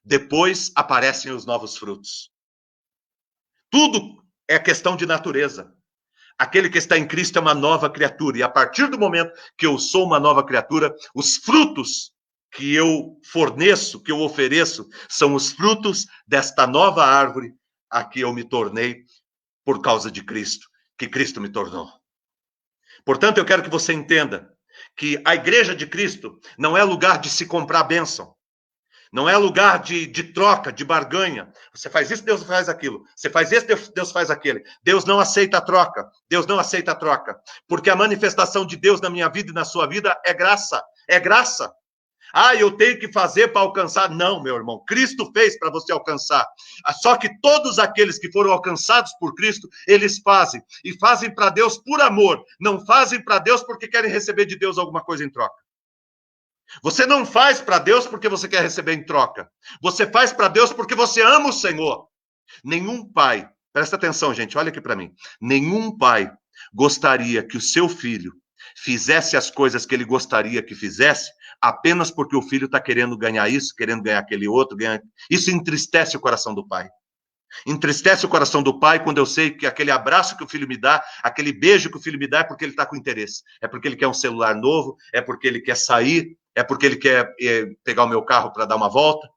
S1: Depois aparecem os novos frutos. Tudo é questão de natureza. Aquele que está em Cristo é uma nova criatura. E a partir do momento que eu sou uma nova criatura, os frutos que eu forneço, que eu ofereço, são os frutos desta nova árvore a que eu me tornei por causa de Cristo, que Cristo me tornou. Portanto, eu quero que você entenda que a igreja de Cristo não é lugar de se comprar bênção. Não é lugar de troca, de barganha. Você faz isso, Deus faz aquilo. Você faz isso, Deus faz aquele. Deus não aceita a troca. Deus não aceita a troca. Porque a manifestação de Deus na minha vida e na sua vida é graça. É graça. Ah, eu tenho que fazer para alcançar. Não, meu irmão. Cristo fez para você alcançar. Só que todos aqueles que foram alcançados por Cristo, eles fazem. E fazem para Deus por amor. Não fazem para Deus porque querem receber de Deus alguma coisa em troca. Você não faz para Deus porque você quer receber em troca. Você faz para Deus porque você ama o Senhor. Nenhum pai, presta atenção, gente, olha aqui para mim. Nenhum pai gostaria que o seu filho fizesse as coisas que ele gostaria que fizesse apenas porque o filho está querendo ganhar isso, querendo ganhar aquele outro. Isso entristece o coração do pai. Entristece o coração do pai quando eu sei que aquele abraço que o filho me dá, aquele beijo que o filho me dá é porque ele está com interesse. É porque ele quer um celular novo, é porque ele quer sair, é porque ele quer pegar o meu carro para dar uma volta.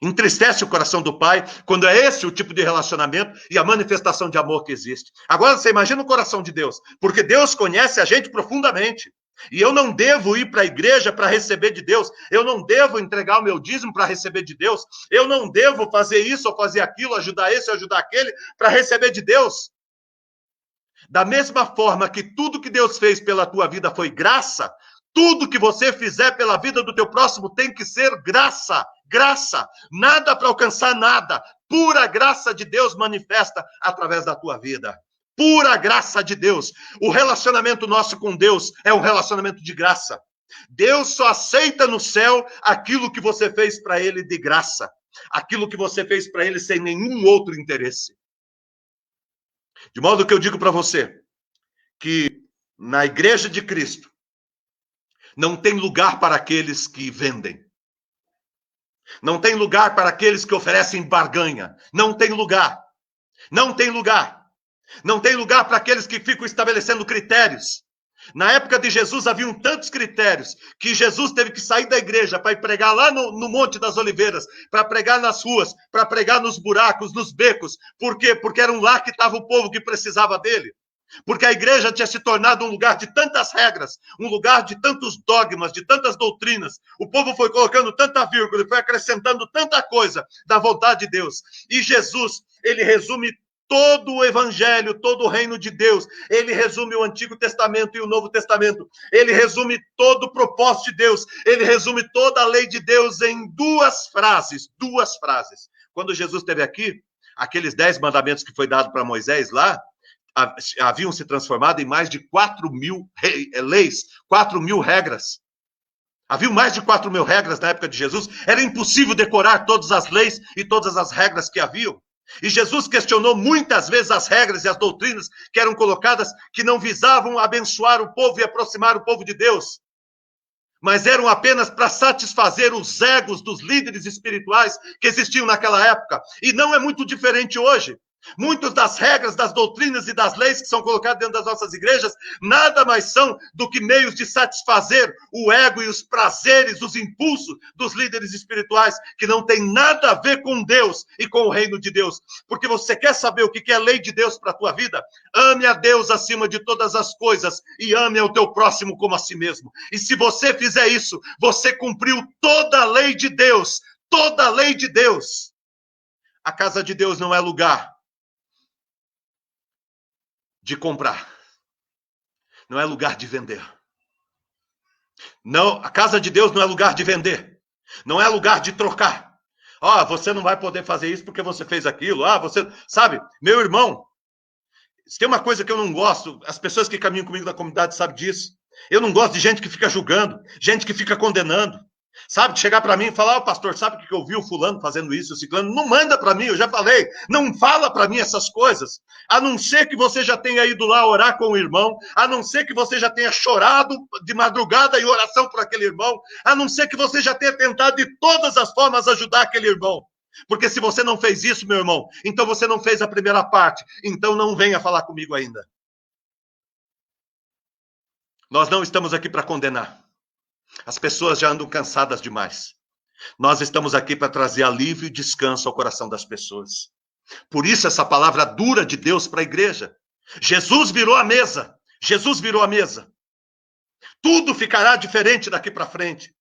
S1: Entristece o coração do pai quando é esse o tipo de relacionamento e a manifestação de amor que existe. Agora você imagina o coração de Deus, porque Deus conhece a gente profundamente. E eu não devo ir para a igreja para receber de Deus. Eu não devo entregar o meu dízimo para receber de Deus. Eu não devo fazer isso ou fazer aquilo, ajudar esse ou ajudar aquele para receber de Deus. Da mesma forma que tudo que Deus fez pela tua vida foi graça, tudo que você fizer pela vida do teu próximo tem que ser graça. Graça. Nada para alcançar nada. Pura graça de Deus manifesta através da tua vida. Pura graça de Deus. O relacionamento nosso com Deus é um relacionamento de graça. Deus só aceita no céu aquilo que você fez para Ele de graça. Aquilo que você fez para Ele sem nenhum outro interesse. De modo que eu digo para você que na igreja de Cristo não tem lugar para aqueles que vendem. Não tem lugar para aqueles que oferecem barganha. Não tem lugar. Não tem lugar. Não tem lugar para aqueles que ficam estabelecendo critérios. Na época de Jesus haviam tantos critérios que Jesus teve que sair da igreja para ir pregar lá no Monte das Oliveiras, para pregar nas ruas, para pregar nos buracos, nos becos. Por quê? Porque era um lá que estava o povo que precisava dele. Porque a igreja tinha se tornado um lugar de tantas regras, um lugar de tantos dogmas, de tantas doutrinas. O povo foi colocando tanta vírgula, foi acrescentando tanta coisa da vontade de Deus. E Jesus, ele resume todo o evangelho, todo o reino de Deus. Ele resume o Antigo Testamento e o Novo Testamento. Ele resume todo o propósito de Deus. Ele resume toda a lei de Deus em duas frases. Duas frases. Quando Jesus esteve aqui, aqueles 10 mandamentos que foi dado para Moisés lá, haviam se transformado em mais de 4.000 leis, 4.000 regras. Havia mais de 4.000 regras na época de Jesus. Era impossível decorar todas as leis e todas as regras que haviam. E Jesus questionou muitas vezes as regras e as doutrinas que eram colocadas, que não visavam abençoar o povo e aproximar o povo de Deus, mas eram apenas para satisfazer os egos dos líderes espirituais que existiam naquela época. E não é muito diferente hoje. Muitas das regras, das doutrinas e das leis que são colocadas dentro das nossas igrejas, nada mais são do que meios de satisfazer o ego e os prazeres, os impulsos dos líderes espirituais, que não tem nada a ver com Deus e com o reino de Deus. Porque você quer saber o que é a lei de Deus para a tua vida? Ame a Deus acima de todas as coisas e ame ao teu próximo como a si mesmo. E se você fizer isso, você cumpriu toda a lei de Deus. Toda a lei de Deus. A casa de Deus não é lugar de comprar. Não é lugar de vender. Não, a casa de Deus não é lugar de vender. Não é lugar de trocar. Você não vai poder fazer isso porque você fez aquilo. Você... Sabe, meu irmão, se tem uma coisa que eu não gosto, as pessoas que caminham comigo na comunidade sabem disso. Eu não gosto de gente que fica julgando, gente que fica condenando. Sabe, de chegar para mim e falar, pastor, sabe o que eu vi o fulano fazendo isso, o ciclano? Não manda para mim, eu já falei, não fala para mim essas coisas, a não ser que você já tenha ido lá orar com o irmão, a não ser que você já tenha chorado de madrugada em oração por aquele irmão, a não ser que você já tenha tentado de todas as formas ajudar aquele irmão. Porque se você não fez isso, meu irmão, então você não fez a primeira parte, então não venha falar comigo ainda. Nós não estamos aqui para condenar. As pessoas já andam cansadas demais. Nós estamos aqui para trazer alívio e descanso ao coração das pessoas. Por isso essa palavra dura de Deus para a igreja. Jesus virou a mesa. Jesus virou a mesa. Tudo ficará diferente daqui para frente.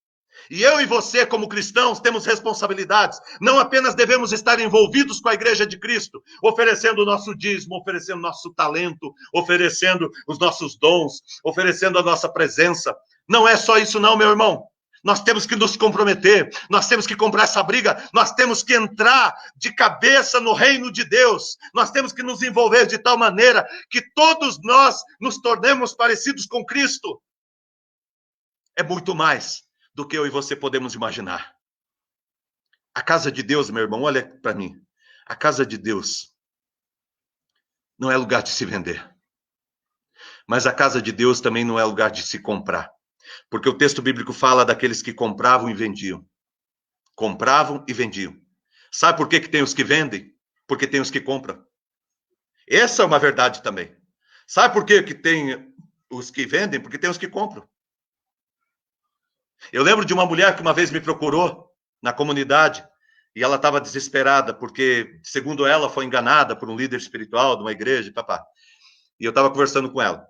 S1: E eu e você, como cristãos, temos responsabilidades. Não apenas devemos estar envolvidos com a igreja de Cristo, oferecendo o nosso dízimo, oferecendo o nosso talento, oferecendo os nossos dons, oferecendo a nossa presença. Não é só isso não, meu irmão. Nós temos que nos comprometer, nós temos que comprar essa briga, nós temos que entrar de cabeça no reino de Deus, nós temos que nos envolver de tal maneira que todos nós nos tornemos parecidos com Cristo. É muito mais do que eu e você podemos imaginar. A casa de Deus, meu irmão, olha para mim. A casa de Deus não é lugar de se vender. Mas a casa de Deus também não é lugar de se comprar. Porque o texto bíblico fala daqueles que compravam e vendiam. Compravam e vendiam. Sabe por que tem os que vendem? Porque tem os que compram. Essa é uma verdade também. Sabe por que tem os que vendem? Porque tem os que compram. Eu lembro de uma mulher que uma vez me procurou na comunidade e ela estava desesperada porque, segundo ela, foi enganada por um líder espiritual de uma igreja, papá. E eu estava conversando com ela.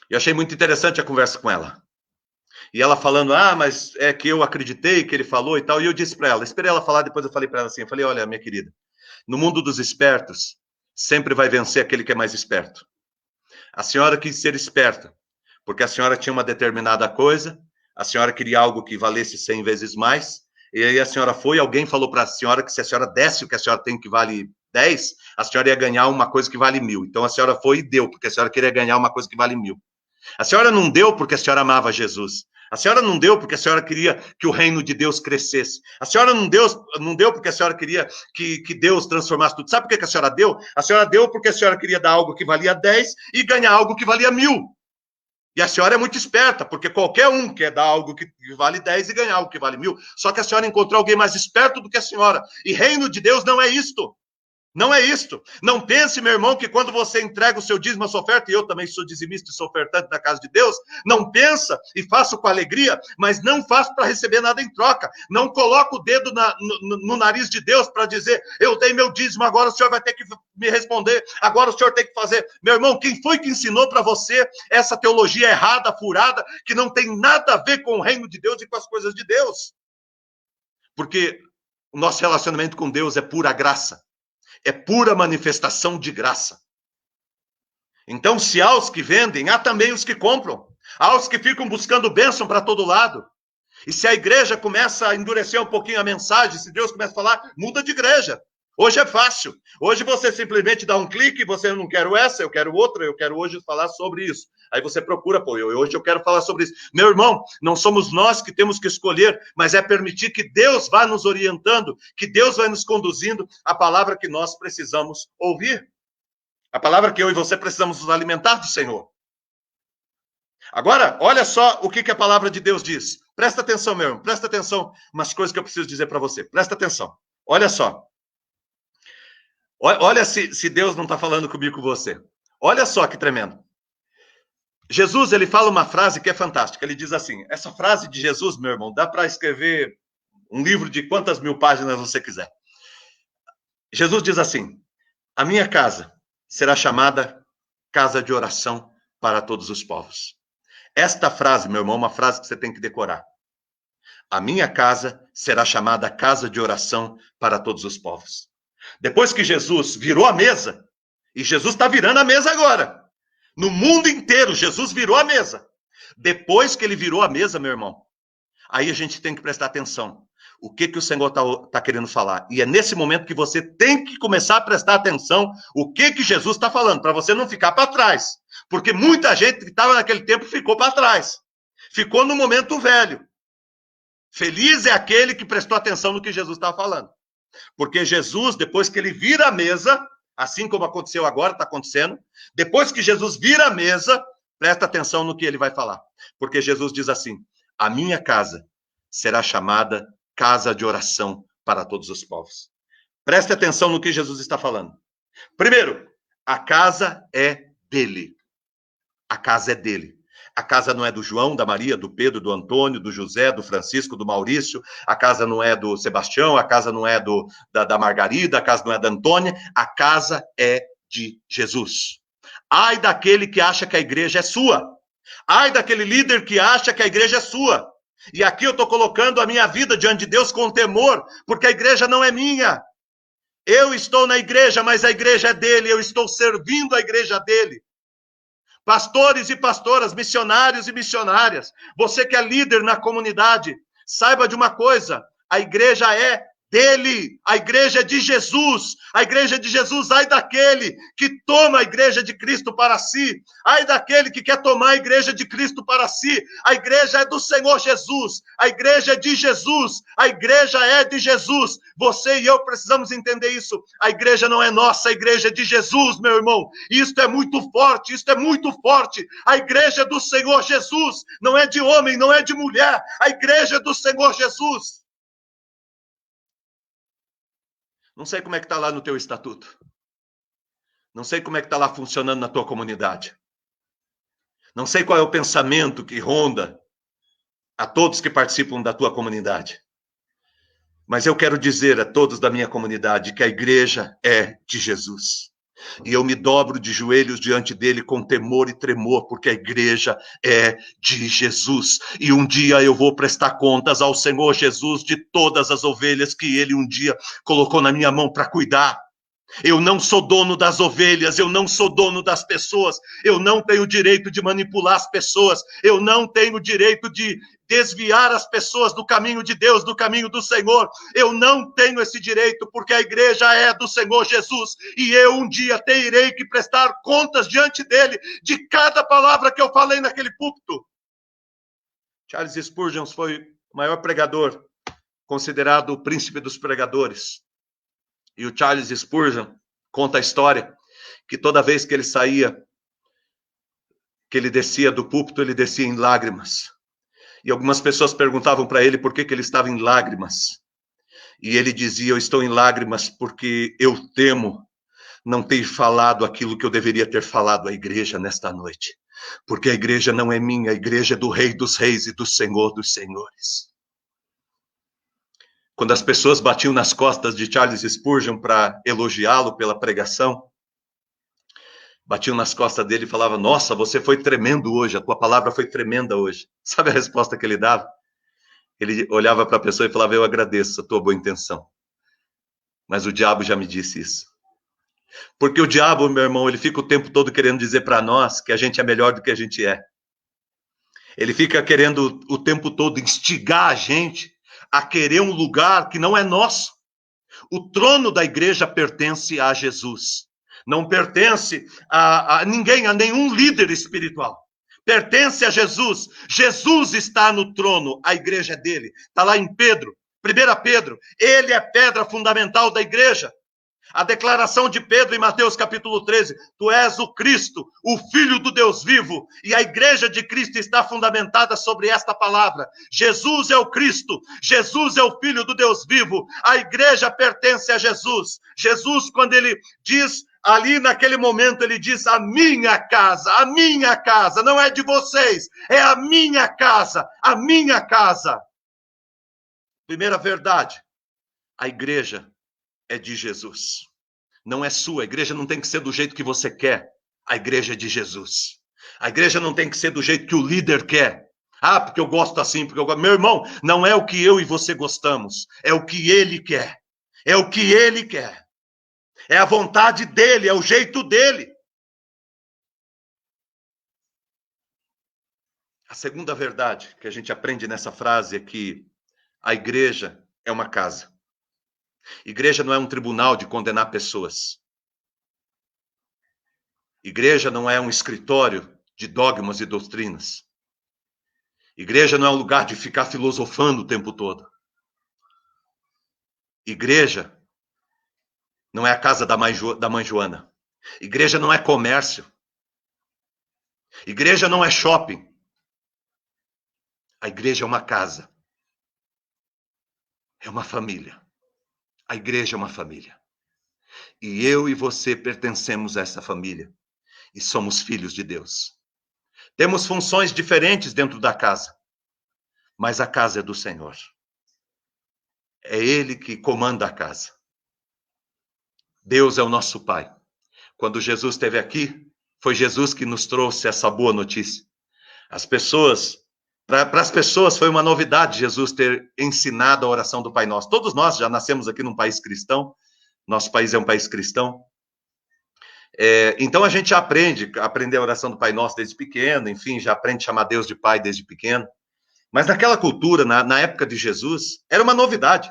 S1: E achei muito interessante a conversa com ela. E ela falando, mas é que eu acreditei que ele falou e tal. E eu disse para ela, esperei ela falar, depois eu falei para ela assim, eu falei, olha, minha querida, no mundo dos espertos, sempre vai vencer aquele que é mais esperto. A senhora quis ser esperta, porque a senhora tinha uma determinada coisa, a senhora queria algo que valesse 100 vezes mais, e aí a senhora foi, alguém falou para a senhora que se a senhora desse o que a senhora tem que vale 10, a senhora ia ganhar uma coisa que vale 1000. Então a senhora foi e deu, porque a senhora queria ganhar uma coisa que vale 1000. A senhora não deu porque a senhora amava Jesus. A senhora não deu porque a senhora queria que o reino de Deus crescesse. A senhora não deu porque a senhora queria que Deus transformasse tudo. Sabe por que a senhora deu? A senhora deu porque a senhora queria dar algo que valia 10 e ganhar algo que valia 1000. E a senhora é muito esperta, porque qualquer um quer dar algo que vale 10 e ganhar algo que vale 1000. Só que a senhora encontrou alguém mais esperto do que a senhora. E reino de Deus não é isto. Não é isto. Não pense, meu irmão, que quando você entrega o seu dízimo, a sua oferta, e eu também sou dizimista e sou ofertante da casa de Deus, não pensa e faço com alegria, mas não faço para receber nada em troca. Não coloco o dedo no nariz de Deus para dizer, eu dei meu dízimo, agora o senhor vai ter que me responder, agora o senhor tem que fazer. Meu irmão, quem foi que ensinou para você essa teologia errada, furada, que não tem nada a ver com o reino de Deus e com as coisas de Deus? Porque o nosso relacionamento com Deus é pura graça. É pura manifestação de graça. Então, se há os que vendem, há também os que compram. Há os que ficam buscando bênção para todo lado. E se a igreja começa a endurecer um pouquinho a mensagem, se Deus começa a falar, muda de igreja. Hoje é fácil. Hoje você simplesmente dá um clique, você não quer essa, eu quero outra, eu quero hoje falar sobre isso. Aí você procura, hoje eu quero falar sobre isso. Meu irmão, não somos nós que temos que escolher, mas é permitir que Deus vá nos orientando, que Deus vai nos conduzindo a palavra que nós precisamos ouvir. A palavra que eu e você precisamos nos alimentar do Senhor. Agora, olha só o que a palavra de Deus diz. Presta atenção, meu irmão, presta atenção umas coisas que eu preciso dizer para você. Presta atenção. Olha só. Olha se Deus não está falando comigo com você. Olha só que tremendo. Jesus, ele fala uma frase que é fantástica. Ele diz assim, essa frase de Jesus, meu irmão, dá para escrever um livro de quantas mil páginas você quiser. Jesus diz assim, a minha casa será chamada casa de oração para todos os povos. Esta frase, meu irmão, é uma frase que você tem que decorar. A minha casa será chamada casa de oração para todos os povos. Depois que Jesus virou a mesa, e Jesus está virando a mesa agora, no mundo inteiro, Jesus virou a mesa. Depois que ele virou a mesa, meu irmão, aí a gente tem que prestar atenção. O que o Senhor está querendo falar? E é nesse momento que você tem que começar a prestar atenção o que Jesus está falando, para você não ficar para trás. Porque muita gente que estava naquele tempo ficou para trás. Ficou no momento velho. Feliz é aquele que prestou atenção no que Jesus estava falando. Porque Jesus, depois que ele vira a mesa, assim como aconteceu agora, está acontecendo, depois que Jesus vira a mesa, presta atenção no que ele vai falar. Porque Jesus diz assim, a minha casa será chamada casa de oração para todos os povos. Preste atenção no que Jesus está falando. Primeiro, a casa é dele. A casa é dele. A casa não é do João, da Maria, do Pedro, do Antônio, do José, do Francisco, do Maurício. A casa não é do Sebastião. A casa não é da Margarida. A casa não é da Antônia. A casa é de Jesus. Ai daquele que acha que a igreja é sua. Ai daquele líder que acha que a igreja é sua. E aqui eu estou colocando a minha vida diante de Deus com temor, porque a igreja não é minha. Eu estou na igreja, mas a igreja é dele. Eu estou servindo a igreja dele. Pastores e pastoras, missionários e missionárias, você que é líder na comunidade, saiba de uma coisa, a igreja é dele, a igreja é de Jesus, a igreja de Jesus, ai daquele que toma a igreja de Cristo para si, ai daquele que quer tomar a igreja de Cristo para si, a igreja é do Senhor Jesus, a igreja é de Jesus, a igreja é de Jesus, você e eu precisamos entender isso, a igreja não é nossa, a igreja é de Jesus, meu irmão, isto é muito forte, a igreja é do Senhor Jesus, não é de homem, não é de mulher, a igreja é do Senhor Jesus. Não sei como é que está lá no teu estatuto. Não sei como é que está lá funcionando na tua comunidade. Não sei qual é o pensamento que ronda a todos que participam da tua comunidade. Mas eu quero dizer a todos da minha comunidade que a igreja é de Jesus. E eu me dobro de joelhos diante dele com temor e tremor, porque a igreja é de Jesus. E um dia eu vou prestar contas ao Senhor Jesus de todas as ovelhas que ele um dia colocou na minha mão para cuidar. Eu não sou dono das ovelhas, eu não sou dono das pessoas, eu não tenho direito de manipular as pessoas, eu não tenho direito de desviar as pessoas do caminho de Deus, do caminho do Senhor. Eu não tenho esse direito, porque a igreja é do Senhor Jesus, e eu um dia terei que prestar contas diante dele, de cada palavra que eu falei naquele púlpito. Charles Spurgeon foi o maior pregador, considerado o príncipe dos pregadores. E o Charles Spurgeon conta a história que toda vez que ele saía, que ele descia do púlpito, ele descia em lágrimas. E algumas pessoas perguntavam para ele por que ele estava em lágrimas. E ele dizia, eu estou em lágrimas porque eu temo não ter falado aquilo que eu deveria ter falado à igreja nesta noite. Porque a igreja não é minha, a igreja é do Rei dos Reis e do Senhor dos Senhores. Quando as pessoas batiam nas costas de Charles Spurgeon para elogiá-lo pela pregação, batiam nas costas dele e falavam, nossa, você foi tremendo hoje, a tua palavra foi tremenda hoje. Sabe a resposta que ele dava? Ele olhava para a pessoa e falava, eu agradeço a tua boa intenção. Mas o diabo já me disse isso. Porque o diabo, meu irmão, ele fica o tempo todo querendo dizer para nós que a gente é melhor do que a gente é. Ele fica querendo o tempo todo instigar a gente a querer um lugar que não é nosso. O trono da igreja pertence a Jesus. Não pertence a ninguém, a nenhum líder espiritual. Pertence a Jesus. Jesus está no trono, a igreja é dele. Está lá em Pedro, 1 Pedro. Ele é pedra fundamental da igreja. A declaração de Pedro em Mateus capítulo 13, tu és o Cristo, o Filho do Deus vivo, e a igreja de Cristo está fundamentada sobre esta palavra. Jesus é o Cristo, Jesus é o Filho do Deus vivo, a igreja pertence a Jesus. Jesus, quando ele diz, ali naquele momento, ele diz, a minha casa, não é de vocês, é a minha casa, a minha casa. Primeira verdade, a igreja é de Jesus. Não é sua. A igreja não tem que ser do jeito que você quer. A igreja é de Jesus. A igreja não tem que ser do jeito que o líder quer. Ah, porque eu gosto assim, porque eu gosto. Meu irmão, não é o que eu e você gostamos. É o que ele quer. É o que ele quer. É a vontade dele, é o jeito dele. A segunda verdade que a gente aprende nessa frase é que a igreja é uma casa. Igreja não é um tribunal de condenar pessoas. Igreja não é um escritório de dogmas e doutrinas. Igreja não é um lugar de ficar filosofando o tempo todo. Igreja não é a casa da mãe Joana. Igreja não é comércio. Igreja não é shopping. A igreja é uma casa. É uma família. A igreja é uma família. E eu e você pertencemos a essa família. E somos filhos de Deus. Temos funções diferentes dentro da casa. Mas a casa é do Senhor. É Ele que comanda a casa. Deus é o nosso Pai. Quando Jesus esteve aqui, foi Jesus que nos trouxe essa boa notícia. Para as pessoas foi uma novidade Jesus ter ensinado a oração do Pai Nosso. Todos nós já nascemos aqui num país cristão, nosso país é um país cristão. Então a gente aprende a oração do Pai Nosso desde pequeno, enfim, já aprende a chamar Deus de Pai desde pequeno. Mas naquela cultura, na época de Jesus, era uma novidade.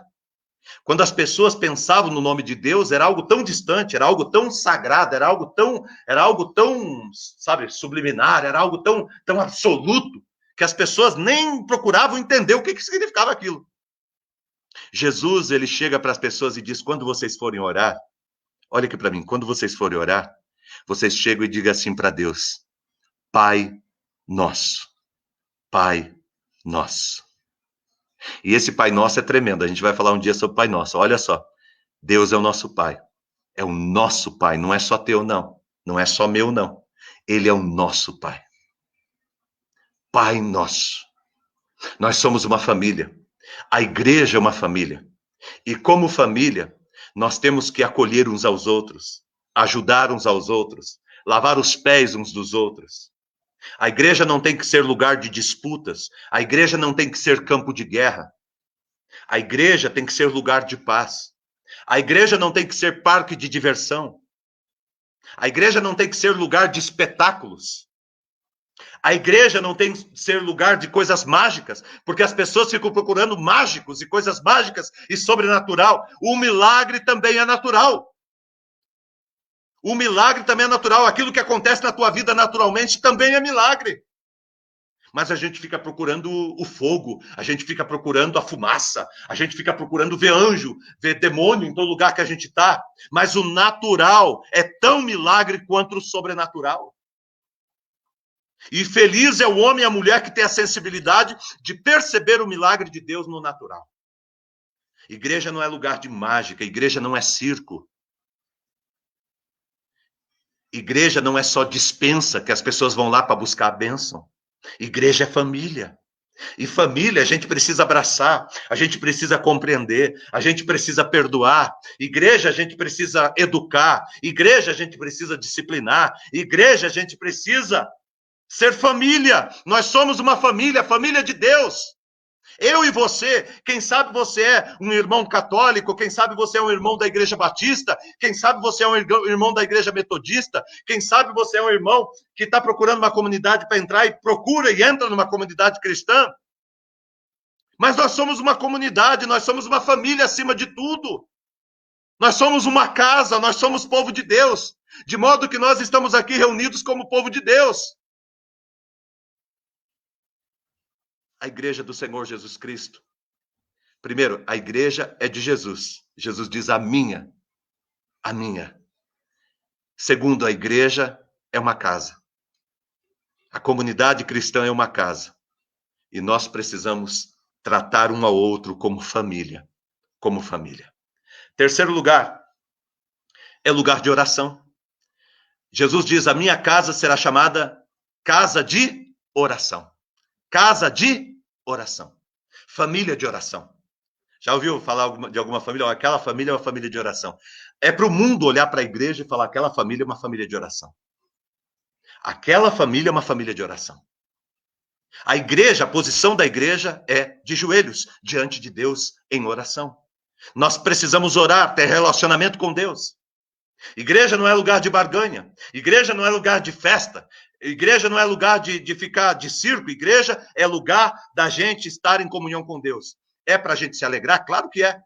S1: Quando as pessoas pensavam no nome de Deus, era algo tão distante, era algo tão sagrado, era algo tão, sabe, subliminar, era algo tão absoluto, que as pessoas nem procuravam entender o que significava aquilo. Jesus, ele chega para as pessoas e diz, quando vocês forem orar, olha aqui para mim, quando vocês forem orar, vocês chegam e digam assim para Deus, Pai Nosso, Pai Nosso. E esse Pai Nosso é tremendo. A gente vai falar um dia sobre o Pai Nosso. Olha só. Deus é o nosso Pai. É o nosso Pai. Não é só teu, não. Não é só meu, não. Ele é o nosso Pai. Pai Nosso. Nós somos uma família. A igreja é uma família. E como família, nós temos que acolher uns aos outros, ajudar uns aos outros, lavar os pés uns dos outros. A igreja não tem que ser lugar de disputas. A igreja não tem que ser campo de guerra. A igreja tem que ser lugar de paz. A igreja não tem que ser parque de diversão. A igreja não tem que ser lugar de espetáculos. A igreja não tem que ser lugar de coisas mágicas, porque as pessoas ficam procurando mágicos e coisas mágicas e sobrenatural. O milagre também é natural. O milagre também é natural. Aquilo que acontece na tua vida naturalmente também é milagre. Mas a gente fica procurando o fogo, a gente fica procurando a fumaça, a gente fica procurando ver anjo, ver demônio em todo lugar que a gente está. Mas o natural é tão milagre quanto o sobrenatural. E feliz é o homem e a mulher que tem a sensibilidade de perceber o milagre de Deus no natural. Igreja não é lugar de mágica, igreja não é circo. Igreja não é só dispensa que as pessoas vão lá para buscar a bênção. Igreja é família. E família a gente precisa abraçar, a gente precisa compreender, a gente precisa perdoar. Igreja a gente precisa educar, igreja a gente precisa disciplinar, igreja a gente precisa ser família. Nós somos uma família, família de Deus. Eu e você, quem sabe você é um irmão católico, quem sabe você é um irmão da igreja batista, quem sabe você é um irmão da igreja metodista, quem sabe você é um irmão que está procurando uma comunidade para entrar e procura e entra numa comunidade cristã. Mas nós somos uma comunidade, nós somos uma família acima de tudo. Nós somos uma casa, nós somos povo de Deus, de modo que nós estamos aqui reunidos como povo de Deus. A igreja do Senhor Jesus Cristo. Primeiro, a igreja é de Jesus. Jesus diz a minha a minha. Segundo, a igreja é uma casa. A comunidade cristã é uma casa. E nós precisamos tratar um ao outro como família. Como família. Terceiro lugar, é lugar de oração. Jesus diz, a minha casa será chamada casa de oração. Casa de oração. Família de oração. Já ouviu falar de alguma família? Aquela família é uma família de oração. É para o mundo olhar para a igreja e falar, aquela família é uma família de oração. Aquela família é uma família de oração. A igreja, a posição da igreja é de joelhos diante de Deus em oração. Nós precisamos orar, ter relacionamento com Deus. Igreja não é lugar de barganha. Igreja não é lugar de festa. Igreja não é lugar de ficar de circo. Igreja é lugar da gente estar em comunhão com Deus. É para a gente se alegrar? Claro que é.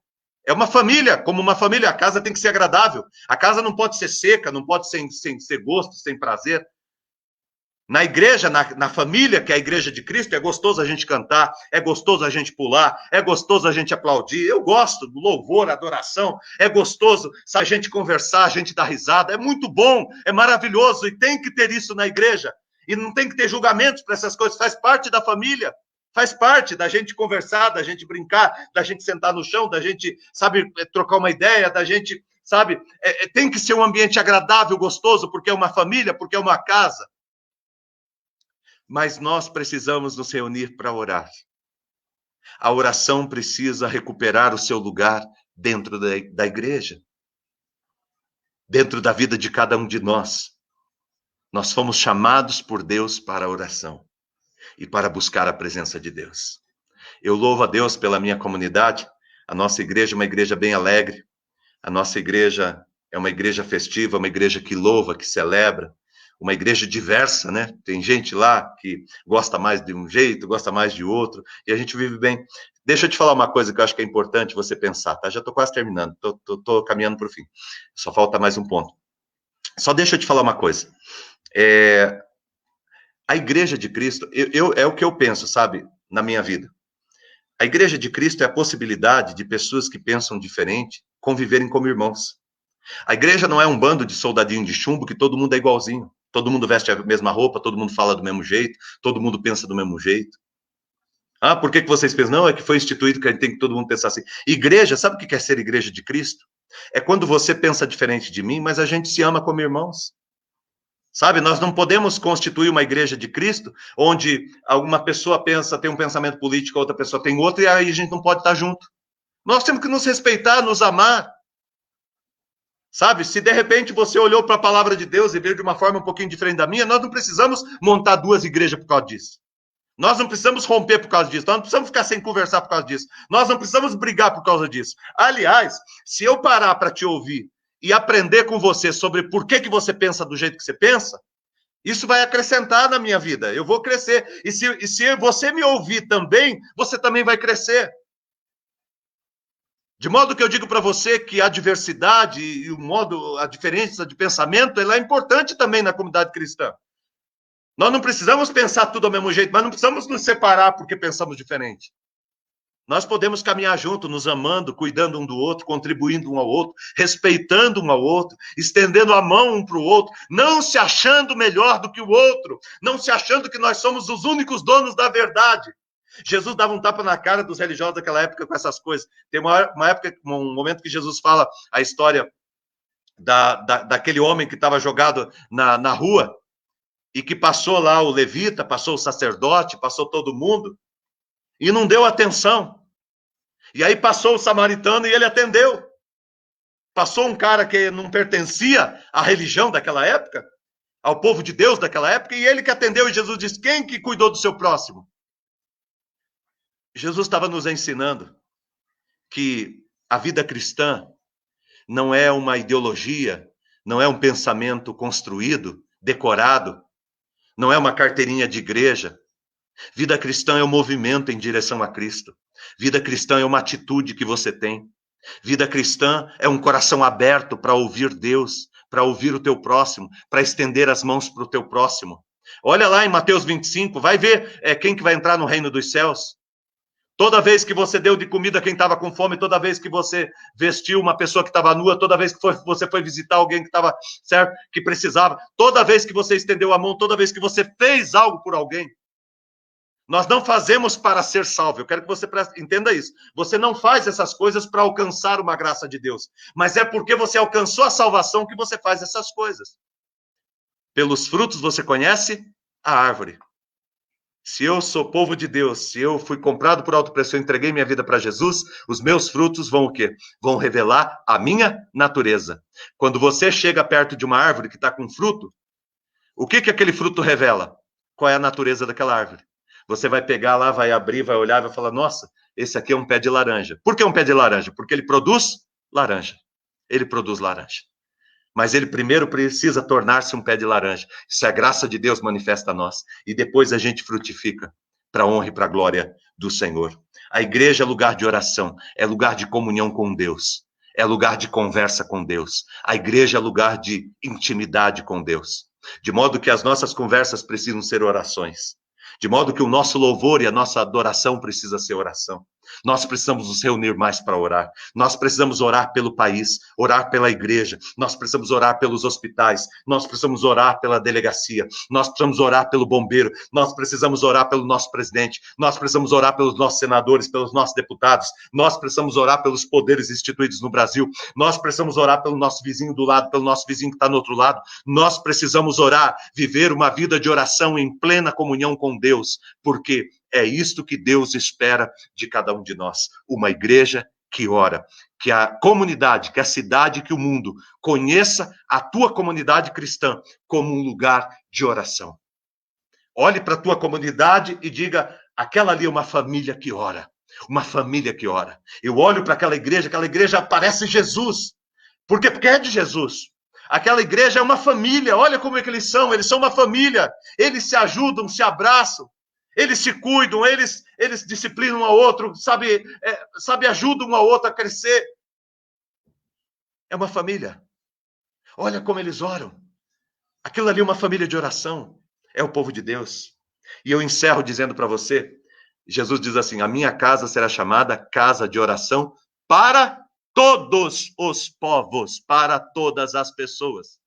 S1: É uma família, como uma família. A casa tem que ser agradável. A casa não pode ser seca, não pode ser sem gosto, sem prazer. Na igreja, na família, que é a igreja de Cristo, é gostoso a gente cantar, é gostoso a gente pular, é gostoso a gente aplaudir. Eu gosto do louvor, adoração, é gostoso a gente conversar, a gente dar risada. É muito bom, é maravilhoso e tem que ter isso na igreja. E não tem que ter julgamentos para essas coisas, faz parte da família. Faz parte da gente conversar, da gente brincar, da gente sentar no chão, da gente, sabe, trocar uma ideia, da gente, sabe, tem que ser um ambiente agradável, gostoso, porque é uma família, porque é uma casa. Mas nós precisamos nos reunir para orar. A oração precisa recuperar o seu lugar dentro da igreja, dentro da vida de cada um de nós. Nós fomos chamados por Deus para a oração e para buscar a presença de Deus. Eu louvo a Deus pela minha comunidade. A nossa igreja é uma igreja bem alegre. A nossa igreja é uma igreja festiva, uma igreja que louva, que celebra. Uma igreja diversa, né? Tem gente lá que gosta mais de um jeito, gosta mais de outro, e a gente vive bem. Deixa eu te falar uma coisa que eu acho que é importante você pensar, tá? Já estou quase terminando, estou caminhando para o fim. Só falta mais um ponto. Só deixa eu te falar uma coisa. A igreja de Cristo, é o que eu penso, sabe, na minha vida. A igreja de Cristo é a possibilidade de pessoas que pensam diferente conviverem como irmãos. A igreja não é um bando de soldadinho de chumbo que todo mundo é igualzinho. Todo mundo veste a mesma roupa, todo mundo fala do mesmo jeito, todo mundo pensa do mesmo jeito. Ah, por que vocês pensam? Não, é que foi instituído que a gente tem que todo mundo pensar assim. Igreja, sabe o que é ser igreja de Cristo? É quando você pensa diferente de mim, mas a gente se ama como irmãos. Sabe, nós não podemos constituir uma igreja de Cristo onde alguma pessoa tem um pensamento político, outra pessoa tem outro, e aí a gente não pode estar junto. Nós temos que nos respeitar, nos amar. Sabe, se de repente você olhou para a palavra de Deus e veio de uma forma um pouquinho diferente da minha, nós não precisamos montar duas igrejas por causa disso. Nós não precisamos romper por causa disso. Nós não precisamos ficar sem conversar por causa disso. Nós não precisamos brigar por causa disso. Aliás, se eu parar para te ouvir e aprender com você sobre por que você pensa do jeito que você pensa, isso vai acrescentar na minha vida. Eu vou crescer. E se você me ouvir também, você também vai crescer. De modo que eu digo para você que a diversidade e a diferença de pensamento, ela é importante também na comunidade cristã. Nós não precisamos pensar tudo ao mesmo jeito, mas não precisamos nos separar porque pensamos diferente. Nós podemos caminhar junto, nos amando, cuidando um do outro, contribuindo um ao outro, respeitando um ao outro, estendendo a mão um para o outro, não se achando melhor do que o outro, não se achando que nós somos os únicos donos da verdade. Jesus dava um tapa na cara dos religiosos daquela época com essas coisas. Tem uma época, um momento que Jesus fala a história daquele homem que estava jogado na rua e que passou lá o levita, passou o sacerdote, passou todo mundo e não deu atenção. E aí passou o samaritano e ele atendeu. Passou um cara que não pertencia à religião daquela época, ao povo de Deus daquela época, e ele que atendeu, e Jesus disse, quem que cuidou do seu próximo? Jesus estava nos ensinando que a vida cristã não é uma ideologia, não é um pensamento construído, decorado, não é uma carteirinha de igreja. Vida cristã é um movimento em direção a Cristo. Vida cristã é uma atitude que você tem. Vida cristã é um coração aberto para ouvir Deus, para ouvir o teu próximo, para estender as mãos para o teu próximo. Olha lá em Mateus 25, vai ver quem que vai entrar no reino dos céus. Toda vez que você deu de comida a quem estava com fome, toda vez que você vestiu uma pessoa que estava nua, toda vez que você foi visitar alguém que estava certo, que precisava, toda vez que você estendeu a mão, toda vez que você fez algo por alguém. Nós não fazemos para ser salvo. Eu quero que você entenda isso. Você não faz essas coisas para alcançar uma graça de Deus, mas é porque você alcançou a salvação que você faz essas coisas. Pelos frutos você conhece a árvore. Se eu sou povo de Deus, se eu fui comprado por alto preço, eu entreguei minha vida para Jesus, os meus frutos vão o quê? Vão revelar a minha natureza. Quando você chega perto de uma árvore que está com fruto, o que aquele fruto revela? Qual é a natureza daquela árvore? Você vai pegar lá, vai abrir, vai olhar, vai falar, nossa, esse aqui é um pé de laranja. Por que um pé de laranja? Porque ele produz laranja. Ele produz laranja. Mas ele primeiro precisa tornar-se um pé de laranja. Isso é a graça de Deus manifesta a nós. E depois a gente frutifica para a honra e para a glória do Senhor. A igreja é lugar de oração, é lugar de comunhão com Deus, é lugar de conversa com Deus. A igreja é lugar de intimidade com Deus. De modo que as nossas conversas precisam ser orações. De modo que o nosso louvor e a nossa adoração precisa ser oração. Nós precisamos nos reunir mais para orar. Nós precisamos orar pelo país, orar pela igreja. Nós precisamos orar pelos hospitais. Nós precisamos orar pela delegacia. Nós precisamos orar pelo bombeiro. Nós precisamos orar pelo nosso presidente. Nós precisamos orar pelos nossos senadores, pelos nossos deputados. Nós precisamos orar pelos poderes instituídos no Brasil. Nós precisamos orar pelo nosso vizinho do lado, pelo nosso vizinho que está no outro lado. Nós precisamos orar, viver uma vida de oração em plena comunhão com Deus, porque é isto que Deus espera de cada um de nós. Uma igreja que ora, que a comunidade, que a cidade, que o mundo conheça a tua comunidade cristã como um lugar de oração. Olhe para a tua comunidade e diga, aquela ali é uma família que ora. Uma família que ora. Eu olho para aquela igreja parece Jesus. Por quê? Porque é de Jesus. Aquela igreja é uma família, olha como é que eles são uma família. Eles se ajudam, se abraçam. Eles se cuidam, eles disciplinam um ao outro, sabe, ajudam um ao outro a crescer. É uma família. Olha como eles oram. Aquilo ali é uma família de oração. É o povo de Deus. E eu encerro dizendo para você, Jesus diz assim, a minha casa será chamada casa de oração para todos os povos, para todas as pessoas.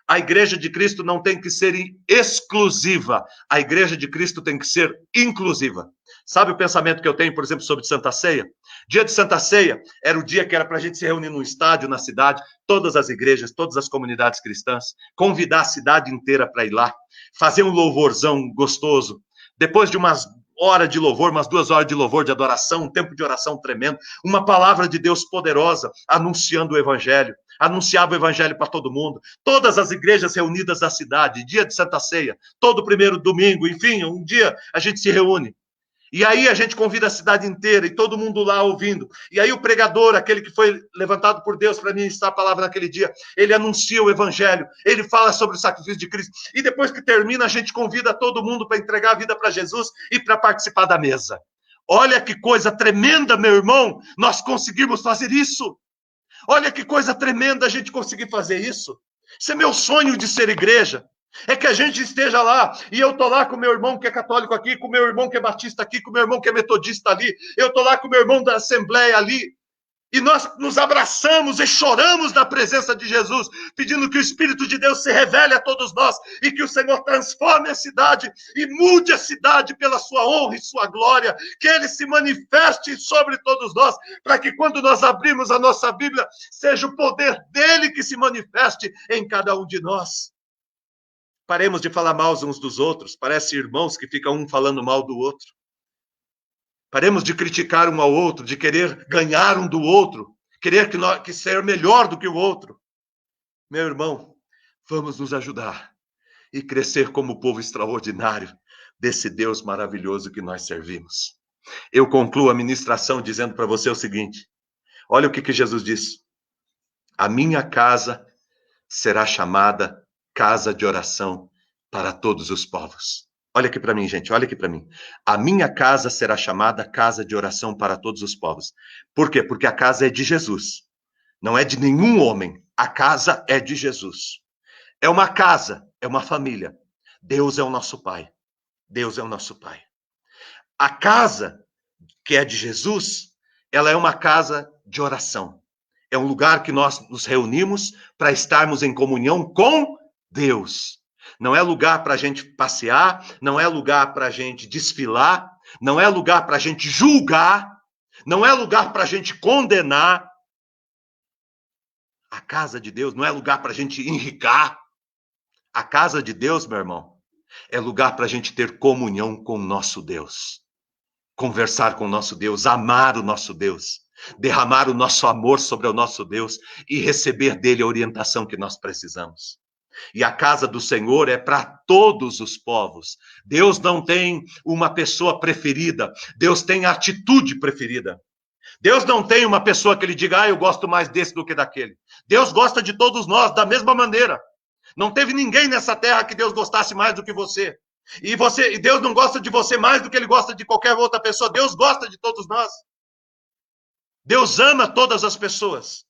S1: A igreja de Cristo não tem que ser exclusiva. A igreja de Cristo tem que ser inclusiva. Sabe o pensamento que eu tenho, por exemplo, sobre Santa Ceia? Dia de Santa Ceia era o dia que era para a gente se reunir num estádio, na cidade, todas as igrejas, todas as comunidades cristãs, convidar a cidade inteira para ir lá, fazer um louvorzão gostoso. Depois de umas horas de louvor, umas 2 horas de louvor, de adoração, um tempo de oração tremendo, uma palavra de Deus poderosa, anunciando o evangelho. Anunciava o evangelho para todo mundo, todas as igrejas reunidas da cidade, dia de Santa Ceia, todo primeiro domingo, enfim, um dia a gente se reúne. E aí a gente convida a cidade inteira e todo mundo lá ouvindo. E aí o pregador, aquele que foi levantado por Deus para ministrar a palavra naquele dia, ele anuncia o evangelho, ele fala sobre o sacrifício de Cristo. E depois que termina, a gente convida todo mundo para entregar a vida para Jesus e para participar da mesa. Olha que coisa tremenda, meu irmão, nós conseguimos fazer isso. Olha que coisa tremenda a gente conseguir fazer isso. Isso é meu sonho de ser igreja. É que a gente esteja lá, e eu tô lá com o meu irmão que é católico aqui, com o meu irmão que é batista aqui, com o meu irmão que é metodista ali, eu tô lá com o meu irmão da Assembleia ali, e nós nos abraçamos e choramos na presença de Jesus, pedindo que o Espírito de Deus se revele a todos nós, e que o Senhor transforme a cidade, e mude a cidade pela sua honra e sua glória, que Ele se manifeste sobre todos nós, para que quando nós abrimos a nossa Bíblia, seja o poder dEle que se manifeste em cada um de nós. Paremos de falar mal uns dos outros, parece irmãos que ficam um falando mal do outro. Paremos de criticar um ao outro, de querer ganhar um do outro, querer que ser melhor do que o outro. Meu irmão, vamos nos ajudar e crescer como povo extraordinário desse Deus maravilhoso que nós servimos. Eu concluo a ministração dizendo para você o seguinte, olha o que Jesus disse, a minha casa será chamada casa de oração para todos os povos. Olha aqui para mim, gente, olha aqui para mim. A minha casa será chamada casa de oração para todos os povos. Por quê? Porque a casa é de Jesus. Não é de nenhum homem. A casa é de Jesus. É uma casa, é uma família. Deus é o nosso Pai. Deus é o nosso Pai. A casa que é de Jesus, ela é uma casa de oração. É um lugar que nós nos reunimos para estarmos em comunhão com Deus. Não é lugar para a gente passear, não é lugar para a gente desfilar, não é lugar para a gente julgar, não é lugar para a gente condenar. A casa de Deus não é lugar para a gente enricar. A casa de Deus, meu irmão, é lugar para a gente ter comunhão com o nosso Deus. Conversar com o nosso Deus, amar o nosso Deus, derramar o nosso amor sobre o nosso Deus e receber dele a orientação que nós precisamos. E a casa do Senhor é para todos os povos. Deus não tem uma pessoa preferida, Deus tem a atitude preferida. Deus não tem uma pessoa que ele diga, eu gosto mais desse do que daquele. Deus gosta de todos nós da mesma maneira. Não teve ninguém nessa terra que Deus gostasse mais do que você. E Deus não gosta de você mais do que ele gosta de qualquer outra pessoa. Deus gosta de todos nós. Deus ama todas as pessoas.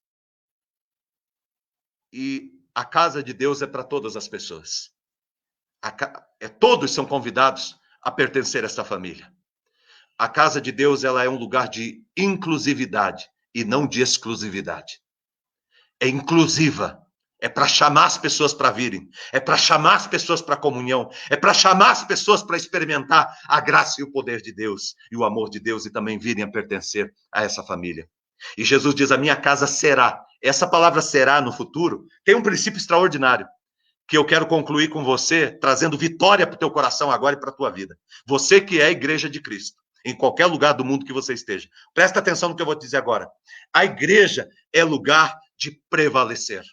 S1: E a casa de Deus é para todas as pessoas. Todos são convidados a pertencer a esta família. A casa de Deus, ela é um lugar de inclusividade e não de exclusividade. É inclusiva. É para chamar as pessoas para virem. É para chamar as pessoas para a comunhão. É para chamar as pessoas para experimentar a graça e o poder de Deus e o amor de Deus e também virem a pertencer a essa família. E Jesus diz, a minha casa será. Essa palavra será no futuro tem um princípio extraordinário que eu quero concluir com você, trazendo vitória para o teu coração agora e para a tua vida. Você que é a igreja de Cristo, em qualquer lugar do mundo que você esteja. Presta atenção no que eu vou te dizer agora. A igreja é lugar de prevalecer.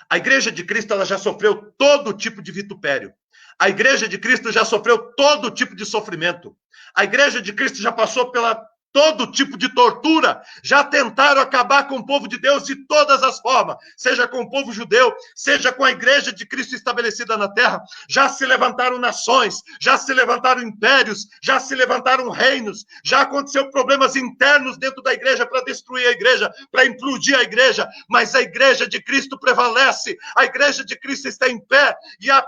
S1: A igreja de Cristo, ela já sofreu todo tipo de vitupério. A igreja de Cristo já sofreu todo tipo de sofrimento. A igreja de Cristo já passou pela todo tipo de tortura. Já tentaram acabar com o povo de Deus de todas as formas, seja com o povo judeu, seja com a igreja de Cristo estabelecida na terra. Já se levantaram nações, já se levantaram impérios, já se levantaram reinos, já aconteceu problemas internos dentro da igreja para destruir a igreja, para implodir a igreja, mas a igreja de Cristo prevalece, a igreja de Cristo está em pé e a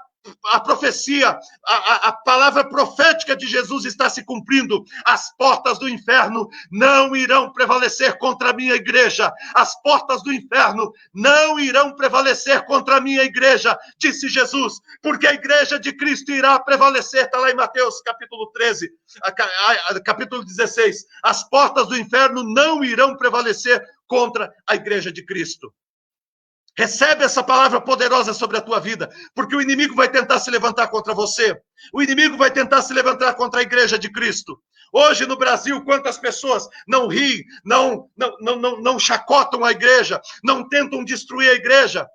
S1: profecia, a palavra profética de Jesus está se cumprindo. As portas do inferno não irão prevalecer contra a minha igreja. As portas do inferno não irão prevalecer contra a minha igreja, disse Jesus, porque a igreja de Cristo irá prevalecer. Está lá em Mateus capítulo 13, capítulo 16. As portas do inferno não irão prevalecer contra a igreja de Cristo. Recebe essa palavra poderosa sobre a tua vida, porque o inimigo vai tentar se levantar contra você. O inimigo vai tentar se levantar contra a igreja de Cristo. Hoje no Brasil, quantas pessoas não riem, não chacotam a igreja, não tentam destruir a igreja.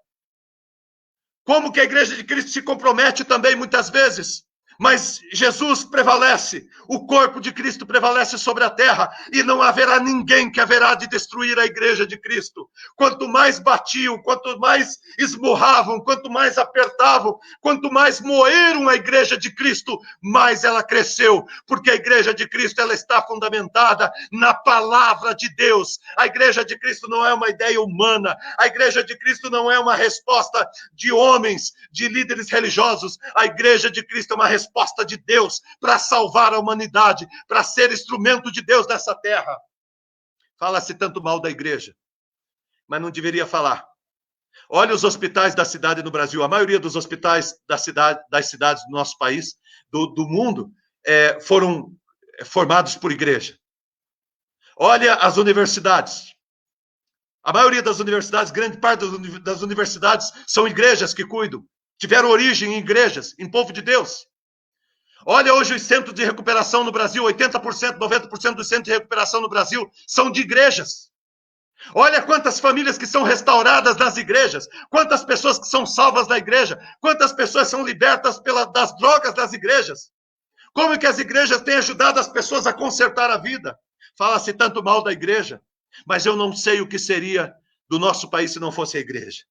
S1: Como que a igreja de Cristo se compromete também muitas vezes? Mas Jesus prevalece, o corpo de Cristo prevalece sobre a terra, e não haverá ninguém que haverá de destruir a igreja de Cristo. Quanto mais batiam, quanto mais esmurravam, quanto mais apertavam, quanto mais moeram a igreja de Cristo, mais ela cresceu, porque a igreja de Cristo, ela está fundamentada na palavra de Deus. A igreja de Cristo não é uma ideia humana, a igreja de Cristo não é uma resposta de homens, de líderes religiosos. A igreja de Cristo é uma resposta de Deus para salvar a humanidade, para ser instrumento de Deus nessa terra. Fala-se tanto mal da igreja, mas não deveria falar. Olha os hospitais da cidade no Brasil, a maioria dos hospitais das cidades do nosso país, do mundo, foram formados por igreja. Olha as universidades. A maioria das universidades, grande parte das universidades, são igrejas que cuidam. Tiveram origem em igrejas, em povo de Deus. Olha hoje os centros de recuperação no Brasil, 80%, 90% dos centros de recuperação no Brasil são de igrejas. Olha quantas famílias que são restauradas nas igrejas, quantas pessoas que são salvas na igreja, quantas pessoas são libertas das drogas das igrejas. Como é que as igrejas têm ajudado as pessoas a consertar a vida? Fala-se tanto mal da igreja, mas eu não sei o que seria do nosso país se não fosse a igreja.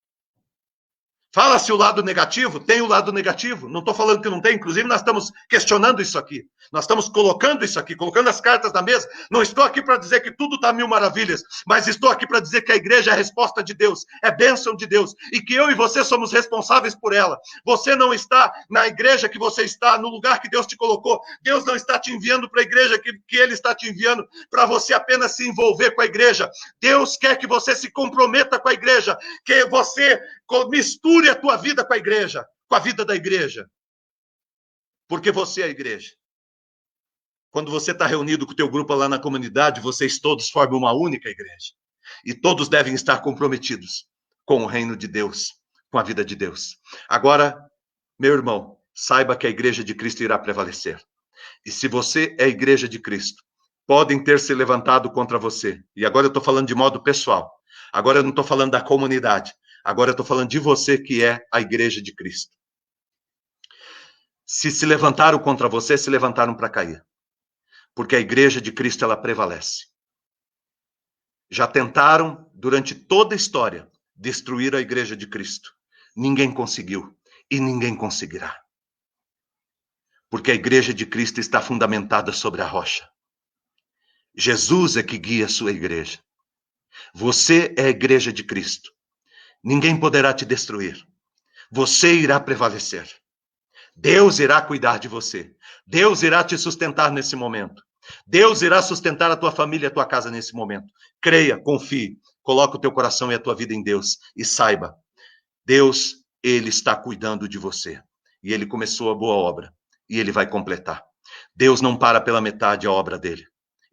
S1: Fala-se o lado negativo, tem o lado negativo. Não estou falando que não tem, inclusive nós estamos questionando isso aqui. Nós estamos colocando isso aqui, colocando as cartas na mesa. Não estou aqui para dizer que tudo está mil maravilhas, mas estou aqui para dizer que a igreja é a resposta de Deus, é bênção de Deus, e que eu e você somos responsáveis por ela. Você não está na igreja que você está, no lugar que Deus te colocou. Deus não está te enviando para a igreja que Ele está te enviando para você apenas se envolver com a igreja. Deus quer que você se comprometa com a igreja, que você misture a tua vida com a igreja, com a vida da igreja. Porque você é a igreja. Quando você está reunido com o teu grupo lá na comunidade, vocês todos formam uma única igreja. E todos devem estar comprometidos com o reino de Deus, com a vida de Deus. Agora, meu irmão, saiba que a igreja de Cristo irá prevalecer. E se você é a igreja de Cristo, podem ter se levantado contra você. E agora eu estou falando de modo pessoal. Agora eu não estou falando da comunidade. Agora eu estou falando de você que é a igreja de Cristo. Se levantaram contra você, se levantaram para cair. Porque a igreja de Cristo, ela prevalece. Já tentaram, durante toda a história, destruir a igreja de Cristo. Ninguém conseguiu e ninguém conseguirá. Porque a igreja de Cristo está fundamentada sobre a rocha. Jesus é que guia a sua igreja. Você é a igreja de Cristo. Ninguém poderá te destruir. Você irá prevalecer. Deus irá cuidar de você. Deus irá te sustentar nesse momento. Deus irá sustentar a tua família e a tua casa nesse momento. Creia, confie, coloque o teu coração e a tua vida em Deus e saiba, Deus, Ele está cuidando de você. E Ele começou a boa obra e Ele vai completar. Deus não para pela metade a obra dele.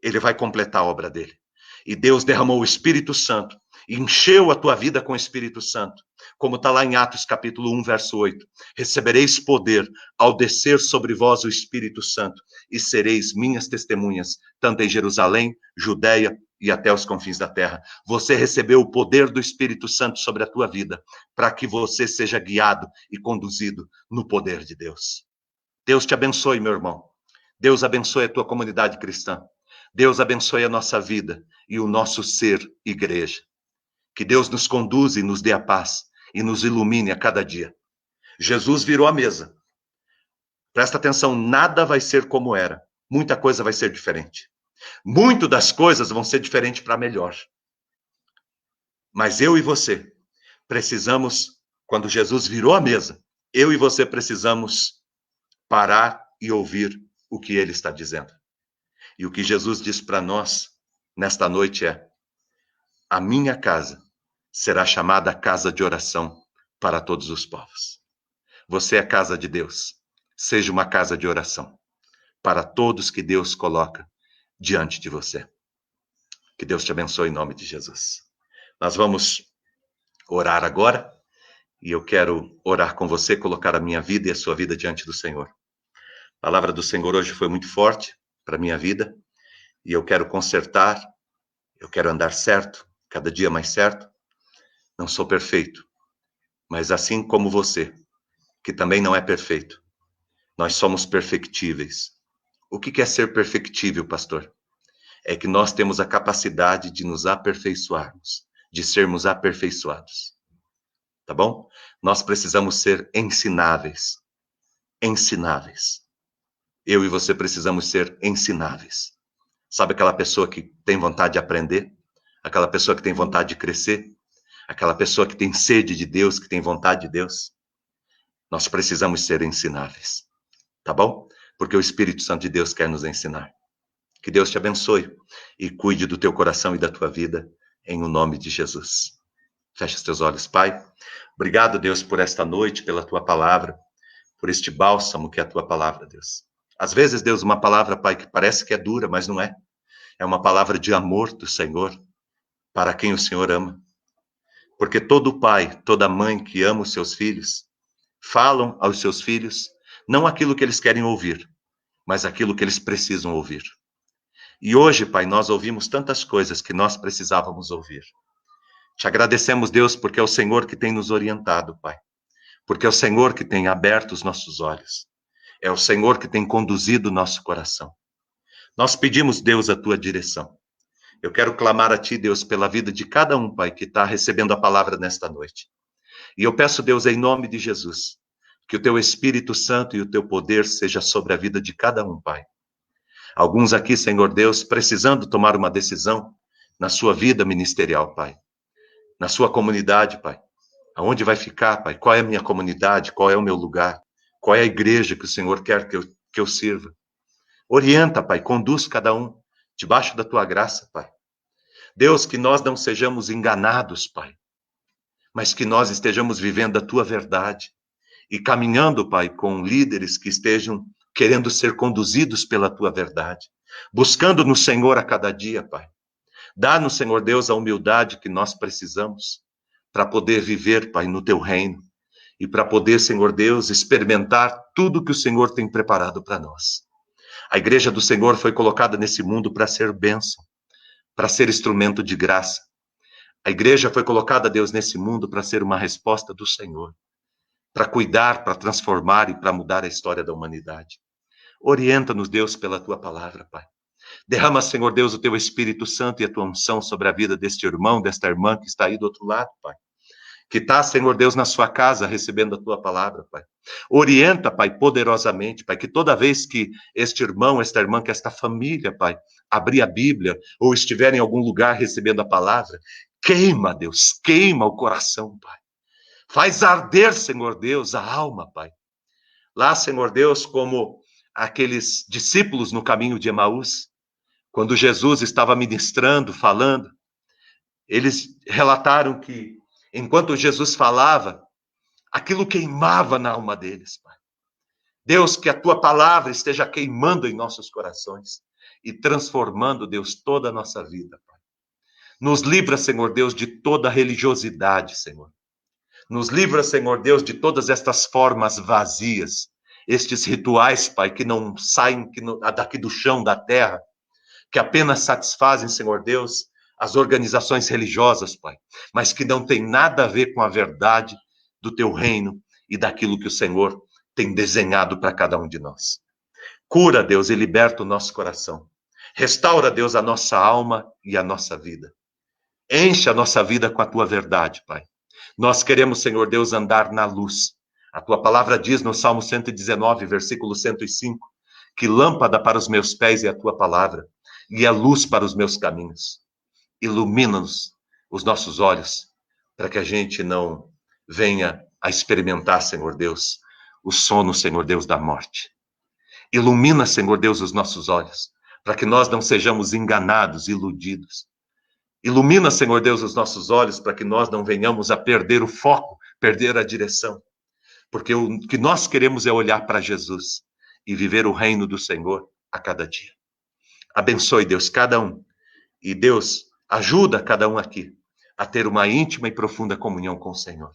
S1: Ele vai completar a obra dele. E Deus derramou o Espírito Santo e encheu a tua vida com o Espírito Santo. Como está lá em Atos capítulo 1, verso 8. Recebereis poder ao descer sobre vós o Espírito Santo e sereis minhas testemunhas, tanto em Jerusalém, Judeia e até os confins da terra. Você recebeu o poder do Espírito Santo sobre a tua vida, para que você seja guiado e conduzido no poder de Deus. Deus te abençoe, meu irmão. Deus abençoe a tua comunidade cristã. Deus abençoe a nossa vida e o nosso ser igreja. Que Deus nos conduza e nos dê a paz e nos ilumine a cada dia. Jesus virou a mesa. Presta atenção, nada vai ser como era. Muita coisa vai ser diferente. Muito das coisas vão ser diferentes para melhor. Mas eu e você precisamos, quando Jesus virou a mesa, eu e você precisamos parar e ouvir o que ele está dizendo. E o que Jesus diz para nós nesta noite é: a minha casa será chamada casa de oração para todos os povos. Você é a casa de Deus. Seja uma casa de oração para todos que Deus coloca diante de você. Que Deus te abençoe em nome de Jesus. Nós vamos orar agora e eu quero orar com você, colocar a minha vida e a sua vida diante do Senhor. A palavra do Senhor hoje foi muito forte para a minha vida e eu quero consertar, eu quero andar certo, cada dia mais certo. Não sou perfeito, mas assim como você, que também não é perfeito, nós somos perfectíveis. O que é ser perfectível, pastor? É que nós temos a capacidade de nos aperfeiçoarmos, de sermos aperfeiçoados. Tá bom? Nós precisamos ser ensináveis. Ensináveis. Eu e você precisamos ser ensináveis. Sabe aquela pessoa que tem vontade de aprender? Aquela pessoa que tem vontade de crescer? Aquela pessoa que tem sede de Deus, que tem vontade de Deus? Nós precisamos ser ensináveis. Tá bom? Porque o Espírito Santo de Deus quer nos ensinar. Que Deus te abençoe e cuide do teu coração e da tua vida, em o nome de Jesus. Fecha os teus olhos, Pai. Obrigado, Deus, por esta noite, pela tua palavra, por este bálsamo que é a tua palavra, Deus. Às vezes, Deus, uma palavra, Pai, que parece que é dura, mas não é. É uma palavra de amor do Senhor, para quem o Senhor ama. Porque todo pai, toda mãe que ama os seus filhos, falam aos seus filhos não aquilo que eles querem ouvir, mas aquilo que eles precisam ouvir. E hoje, Pai, nós ouvimos tantas coisas que nós precisávamos ouvir. Te agradecemos, Deus, porque é o Senhor que tem nos orientado, Pai. Porque é o Senhor que tem aberto os nossos olhos. É o Senhor que tem conduzido o nosso coração. Nós pedimos, Deus, a tua direção. Eu quero clamar a ti, Deus, pela vida de cada um, Pai, que está recebendo a palavra nesta noite. E eu peço, Deus, em nome de Jesus, que o teu Espírito Santo e o teu poder seja sobre a vida de cada um, Pai. Alguns aqui, Senhor Deus, precisando tomar uma decisão na sua vida ministerial, Pai. Na sua comunidade, Pai. Aonde vai ficar, Pai? Qual é a minha comunidade? Qual é o meu lugar? Qual é a igreja que o Senhor quer que eu sirva? Orienta, Pai, conduz cada um debaixo da tua graça, Pai. Deus, que nós não sejamos enganados, Pai, mas que nós estejamos vivendo a tua verdade e caminhando, Pai, com líderes que estejam querendo ser conduzidos pela tua verdade, buscando no Senhor a cada dia, Pai. Dá-nos, Senhor Deus, a humildade que nós precisamos para poder viver, Pai, no teu reino e para poder, Senhor Deus, experimentar tudo que o Senhor tem preparado para nós. A igreja do Senhor foi colocada nesse mundo para ser bênção, para ser instrumento de graça. A igreja foi colocada, Deus, nesse mundo para ser uma resposta do Senhor, para cuidar, para transformar e para mudar a história da humanidade. Orienta-nos, Deus, pela tua palavra, Pai. Derrama, Senhor Deus, o teu Espírito Santo e a tua unção sobre a vida deste irmão, desta irmã que está aí do outro lado, Pai. Que está, Senhor Deus, na sua casa recebendo a tua palavra, Pai. Orienta, Pai, poderosamente, Pai, que toda vez que este irmão, esta irmã, que esta família, Pai, abrir a Bíblia ou estiver em algum lugar recebendo a palavra, queima, Deus, queima o coração, Pai. Faz arder, Senhor Deus, a alma, Pai. Lá, Senhor Deus, como aqueles discípulos no caminho de Emaús, quando Jesus estava ministrando, falando, eles relataram que, enquanto Jesus falava, aquilo queimava na alma deles, Pai. Deus, que a tua palavra esteja queimando em nossos corações e transformando, Deus, toda a nossa vida, Pai. Nos livra, Senhor Deus, de toda religiosidade, Senhor. Nos livra, Senhor Deus, de todas estas formas vazias, estes rituais, Pai, que não saem daqui do chão, da terra, que apenas satisfazem, Senhor Deus, as organizações religiosas, Pai, mas que não tem nada a ver com a verdade do teu reino e daquilo que o Senhor tem desenhado para cada um de nós. Cura, Deus, e liberta o nosso coração. Restaura, Deus, a nossa alma e a nossa vida. Enche a nossa vida com a tua verdade, Pai. Nós queremos, Senhor Deus, andar na luz. A tua palavra diz no Salmo 119, versículo 105, que lâmpada para os meus pés é a tua palavra e a luz para os meus caminhos. Ilumina-nos os nossos olhos, para que a gente não venha a experimentar, Senhor Deus, o sono, Senhor Deus, da morte. Ilumina, Senhor Deus, os nossos olhos, para que nós não sejamos enganados, iludidos. Ilumina, Senhor Deus, os nossos olhos, para que nós não venhamos a perder o foco, perder a direção. Porque o que nós queremos é olhar para Jesus e viver o reino do Senhor a cada dia. Abençoe, Deus, cada um. E Deus, ajuda cada um aqui a ter uma íntima e profunda comunhão com o Senhor.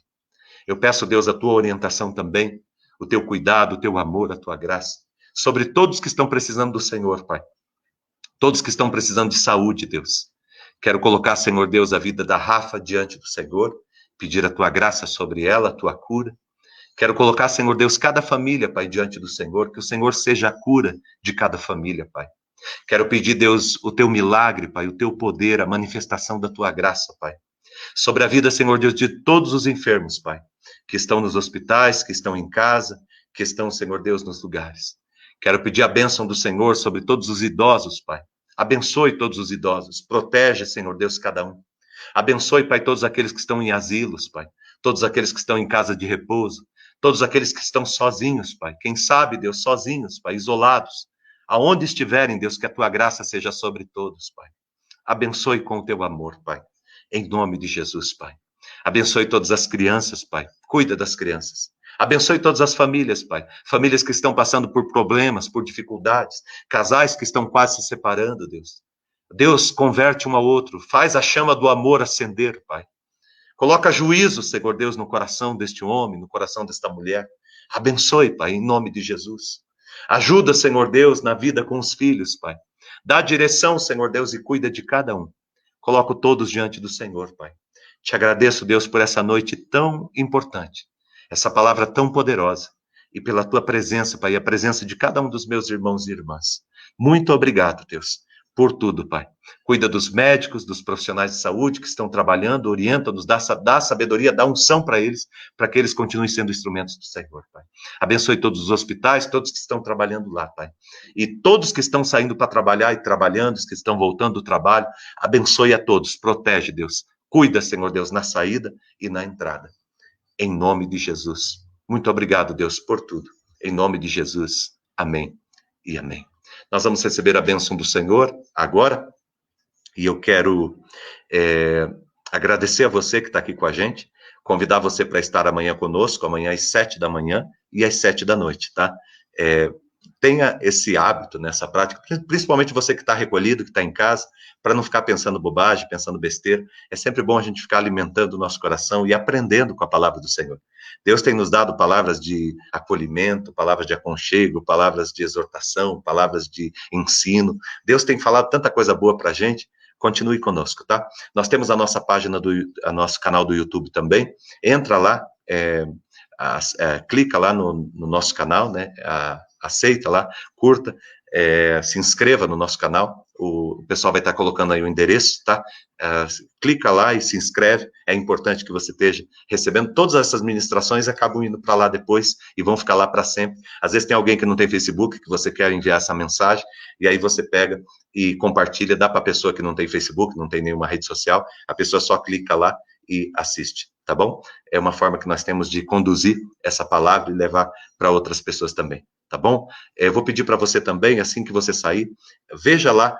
S1: Eu peço, Deus, a tua orientação também, o teu cuidado, o teu amor, a tua graça, sobre todos que estão precisando do Senhor, Pai. Todos que estão precisando de saúde, Deus. Quero colocar, Senhor Deus, a vida da Rafa diante do Senhor, pedir a tua graça sobre ela, a tua cura. Quero colocar, Senhor Deus, cada família, Pai, diante do Senhor, que o Senhor seja a cura de cada família, Pai. Quero pedir, Deus, o teu milagre, Pai, o teu poder, a manifestação da tua graça, Pai. Sobre a vida, Senhor Deus, de todos os enfermos, Pai, que estão nos hospitais, que estão em casa, que estão, Senhor Deus, nos lugares. Quero pedir a bênção do Senhor sobre todos os idosos, Pai. Abençoe todos os idosos. Protege, Senhor Deus, cada um. Abençoe, Pai, todos aqueles que estão em asilos, Pai. Todos aqueles que estão em casa de repouso. Todos aqueles que estão sozinhos, Pai. Quem sabe, Deus, sozinhos, Pai, isolados. Aonde estiverem, Deus, que a tua graça seja sobre todos, Pai. Abençoe com o teu amor, Pai. Em nome de Jesus, Pai. Abençoe todas as crianças, Pai. Cuida das crianças. Abençoe todas as famílias, Pai. Famílias que estão passando por problemas, por dificuldades. Casais que estão quase se separando, Deus. Deus, converte um ao outro. Faz a chama do amor acender, Pai. Coloca juízo, Senhor Deus, no coração deste homem, no coração desta mulher. Abençoe, Pai, em nome de Jesus. Ajuda, Senhor Deus, na vida com os filhos, Pai. Dá direção, Senhor Deus, e cuida de cada um. Coloco todos diante do Senhor, Pai. Te agradeço, Deus, por essa noite tão importante, essa palavra tão poderosa, e pela tua presença, Pai, e a presença de cada um dos meus irmãos e irmãs. Muito obrigado, Deus, por tudo, Pai. Cuida dos médicos, dos profissionais de saúde que estão trabalhando, orienta-nos, dá sabedoria, dá unção para eles, para que eles continuem sendo instrumentos do Senhor, Pai. Abençoe todos os hospitais, todos que estão trabalhando lá, Pai. E todos que estão saindo para trabalhar e trabalhando, os que estão voltando do trabalho, abençoe a todos, protege, Deus. Cuida, Senhor Deus, na saída e na entrada. Em nome de Jesus. Muito obrigado, Deus, por tudo. Em nome de Jesus. Amém e amém. Nós vamos receber a bênção do Senhor agora. E eu quero agradecer a você que está aqui com a gente, convidar você para estar amanhã conosco, amanhã às 7 da manhã e às 7 da noite, tá? Tenha esse hábito, nessa prática, principalmente você que está recolhido, que está em casa, para não ficar pensando bobagem, pensando besteira. É sempre bom a gente ficar alimentando o nosso coração e aprendendo com a palavra do Senhor. Deus tem nos dado palavras de acolhimento, palavras de aconchego, palavras de exortação, palavras de ensino. Deus tem falado tanta coisa boa para a gente. Continue conosco, tá? Nós temos a nossa página, nosso canal do YouTube também. Entra lá, clica lá no nosso canal, né? Aceita lá, curta, se inscreva no nosso canal. O pessoal vai estar colocando aí o endereço, tá? Clica lá e se inscreve. É importante que você esteja recebendo. Todas essas ministrações acabam indo para lá depois e vão ficar lá para sempre. Às vezes tem alguém que não tem Facebook, que você quer enviar essa mensagem, e aí você pega e compartilha, dá para a pessoa que não tem Facebook, não tem nenhuma rede social, a pessoa só clica lá e assiste, tá bom? É uma forma que nós temos de conduzir essa palavra e levar para outras pessoas também, tá bom? Eu vou pedir para você também, assim que você sair, veja lá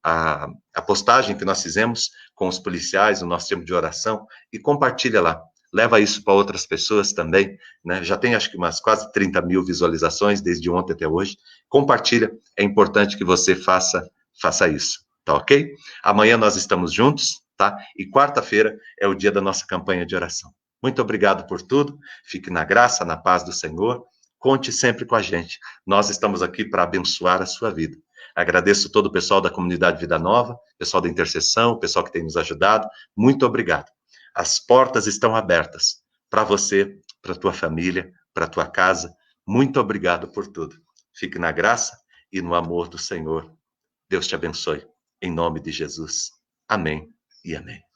S1: a postagem que nós fizemos com os policiais, o nosso tempo de oração, e compartilha lá. Leva isso para outras pessoas também, né? Já tem acho que umas quase 30 mil visualizações desde ontem até hoje. Compartilha, é importante que você faça isso, tá ok? Amanhã nós estamos juntos, tá? E quarta-feira é o dia da nossa campanha de oração. Muito obrigado por tudo, fique na graça, na paz do Senhor, conte sempre com a gente. Nós estamos aqui para abençoar a sua vida. Agradeço todo o pessoal da comunidade Vida Nova, pessoal da intercessão, pessoal que tem nos ajudado. Muito obrigado. As portas estão abertas para você, para a tua família, para a tua casa. Muito obrigado por tudo. Fique na graça e no amor do Senhor. Deus te abençoe. Em nome de Jesus. Amém e amém.